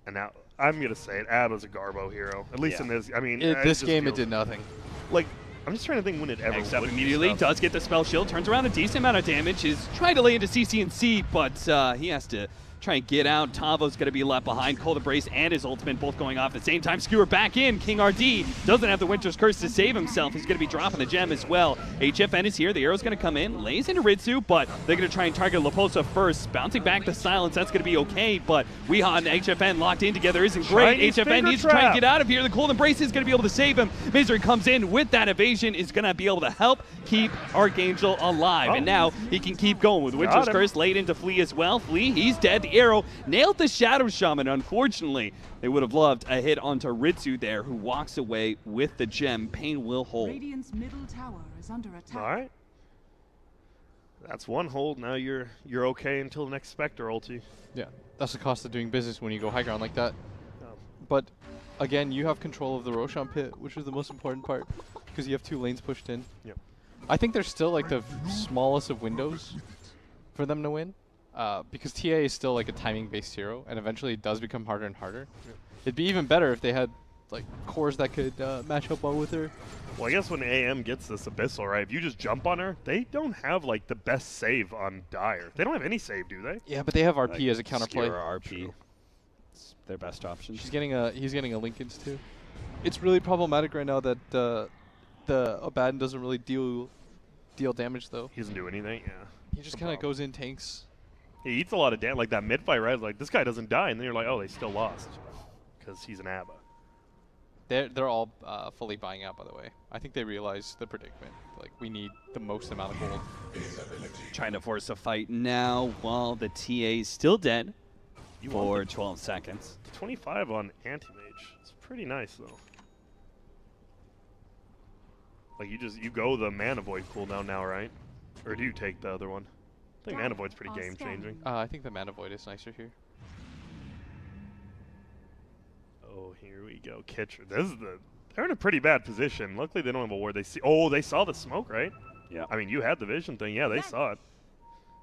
And now, I'm going to say it, Abba's a Garbo hero. At least in this, I mean...
this game, it did nothing.
Like, I'm just trying to think when it ever
Next up
would
immediately,
be stuff.
does get the spell shield, turns around a decent amount of damage, is trying to lay into CC&C, but he has to try and get out. Tavo's going to be left behind. Cold Embrace and his ultimate both going off at the same time. Skewer back in. King RD doesn't have the Winter's Curse to save himself. He's going to be dropping the gem as well. HFN is here. The arrow's going to come in. Lays into Ritsu, but they're going to try and target Laposa first. Bouncing back the silence. That's going to be okay, but Weehaw and HFN locked in together isn't great.
Chinese
HFN needs to
finger
try and
trap.
get out of here. The Cold Embrace is going to be able to save him. Misery comes in with that evasion, is going to be able to help keep Archangel alive. And now he can keep going with Winter's
him.
Curse laid into Flea as well. Flea, he's dead. The arrow nailed the Shadow Shaman. Unfortunately, they would have loved a hit onto Ritsu there, who walks away with the gem. paiN will hold.
Radiant's middle tower is under attack.
All right. That's one hold. Now you're okay until the next Spectre ulti.
Yeah, that's the cost of doing business when you go high ground like that.
Oh.
But again, you have control of the Roshan pit, which is the most important part, because you have 2 lanes pushed in.
Yep.
I think there's still like the smallest of windows for them to win, because TA is still like a timing-based hero, and eventually it does become harder and harder.
Yep.
It'd be even better if they had like cores that could match up well with her.
Well, I guess when AM gets this Abyssal, right, if you just jump on her, they don't have, like, the best save on Dire. They don't have any save, do they?
Yeah, but they have RP
Like,
as a counterplay.
Skewer RP.
True.
It's their best option.
He's getting a Lincoln's too. It's really problematic right now that the Abaddon doesn't really deal damage though.
He doesn't do anything, yeah.
He just kind of goes in tanks.
He eats a lot of damage. Like, that mid-fight, right? Like, this guy doesn't die, and then you're like, oh, they still lost. Because he's an ABBA.
They're all fully buying out, by the way. I think they realize the predicament. Like, we need the most amount of gold.
Trying to force a fight now while the TA is still dead for 12 seconds.
25 on Anti-Mage. It's pretty nice, though. Like, you go the Mana Void cooldown now, right? Or do you take the other one? I think Mana Void's pretty game-changing.
I think the Mana Void is nicer here.
Oh, here we go. Kitcher. They're in a pretty bad position. Luckily, they don't have a ward. They saw the smoke, right?
Yeah.
I mean, you had the vision thing. Yeah, they saw it.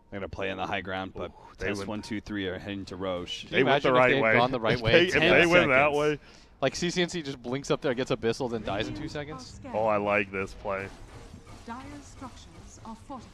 They're going to play in the high ground, but
they
test
went-
1, 2, 3 are heading to Roche.
you
They went the
imagine if
right
they had
way.
gone the right
If
way
they-
in
if
10
they went that
seconds.
way.
Like, CCNC just blinks up there, gets Abyssal, then dies in 2 seconds.
Oh, I like this play.
Dire's structures are fortified.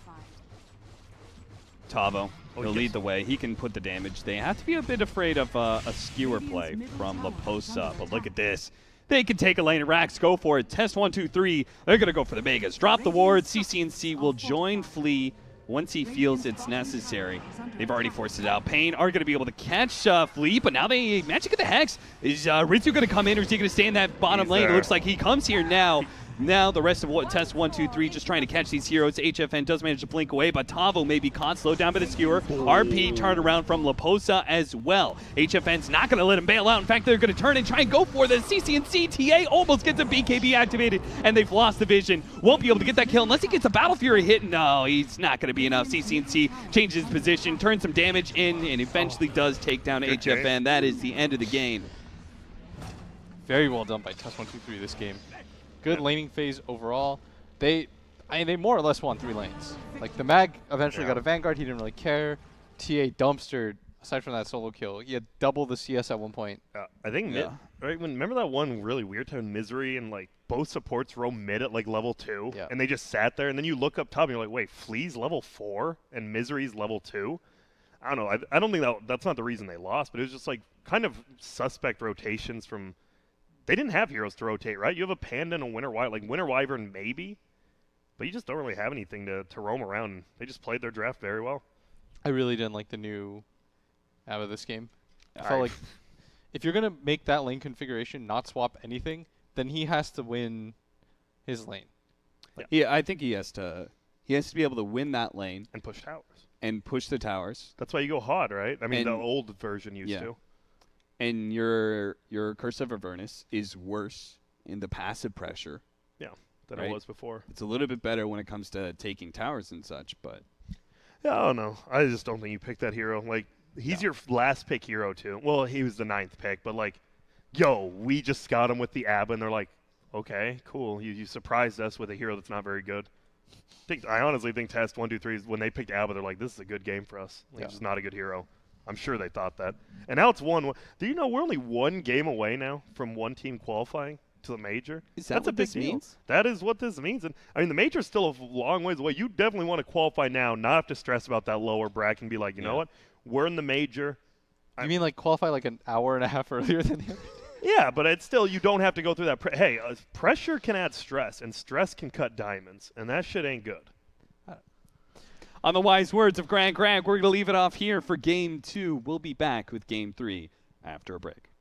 Tavo,
Oh,
he'll
he
lead
gets-
the way. He can put the damage. They have to be a bit afraid of a skewer play from Laposa, but look at this. They can take a lane of racks, go for it. Test 1, 2, 3. They're going to go for the Megas. Drop the ward. CCNC will join Flea once he feels it's necessary. They've already forced it out. paiN are going to be able to catch Flea, but now they manage to get the Hex. Is Ritsu going to come in, or is he going to stay in that bottom
He's
lane? It
there.
looks like he comes here now. Now the rest of what test 1, 2, 3 just trying to catch these heroes. HFN does manage to blink away, but Tavo may be caught, slowed down by the skewer. RP turned around from Laposa as well. HFN's not going to let him bail out. In fact, they're going to turn and try and go for the CCNC. TA almost gets a BKB activated, and they've lost the vision. Won't be able to get that kill unless he gets a Battle Fury hit. No, he's not going to be enough. CCNC changes his position, turns some damage in, and eventually does take down HFN. That is the end of the game.
Very well done by Test 1, 2, 3 this game. Good laning phase overall. They more or less won 3 lanes. Like the Mag eventually got a Vanguard. He didn't really care. TA dumpstered. Aside from that solo kill, he had double the CS at one point.
I think right. Remember that one really weird time Misery and like both supports roam mid at like level 2, and they just sat there. And then you look up top and you're like, wait, Flea's level 4 and Misery's level 2. I don't know. I don't think that's not the reason they lost, but it was just like kind of suspect rotations from. They didn't have heroes to rotate, right? You have a Panda and a Winter Wyvern, like Winter Wyvern maybe, but you just don't really have anything to roam around. They just played their draft very well.
I really didn't like the new out of this game. I felt like if you're going to make that lane configuration not swap anything, then he has to win his lane.
Like, yeah, I think he has to be able to win that lane.
And push towers.
And push the towers.
That's why you go hard, right? I mean, the old version used to.
And your Curse of Avernus is worse in the passive pressure.
Yeah, than it was before.
It's a little bit better when it comes to taking towers and such, but.
Yeah, I don't know. I just don't think you picked that hero. Like, he's your last pick hero, too. Well, he was the 9th pick, but like, yo, we just got him with the ABBA, and they're like, okay, cool. You surprised us with a hero that's not very good. I honestly think Test 1, 2, 3, when they picked ABBA, they're like, this is a good game for us. He's just not a good hero. I'm sure they thought that. And now it's 1-1. Do you know we're only 1 game away now from one team qualifying to the major?
Is that what this means?
That is what this means. And I mean, the major's still a long ways away. You definitely want to qualify now, not have to stress about that lower bracket and be like, you know what? We're in the major.
You mean like qualify like an hour and a half earlier than him?
Yeah, but it's still, you don't have to go through that. Hey, pressure can add stress, and stress can cut diamonds, and that shit ain't good.
On the wise words of Grant, we're going to leave it off here for Game 2. We'll be back with Game 3 after a break.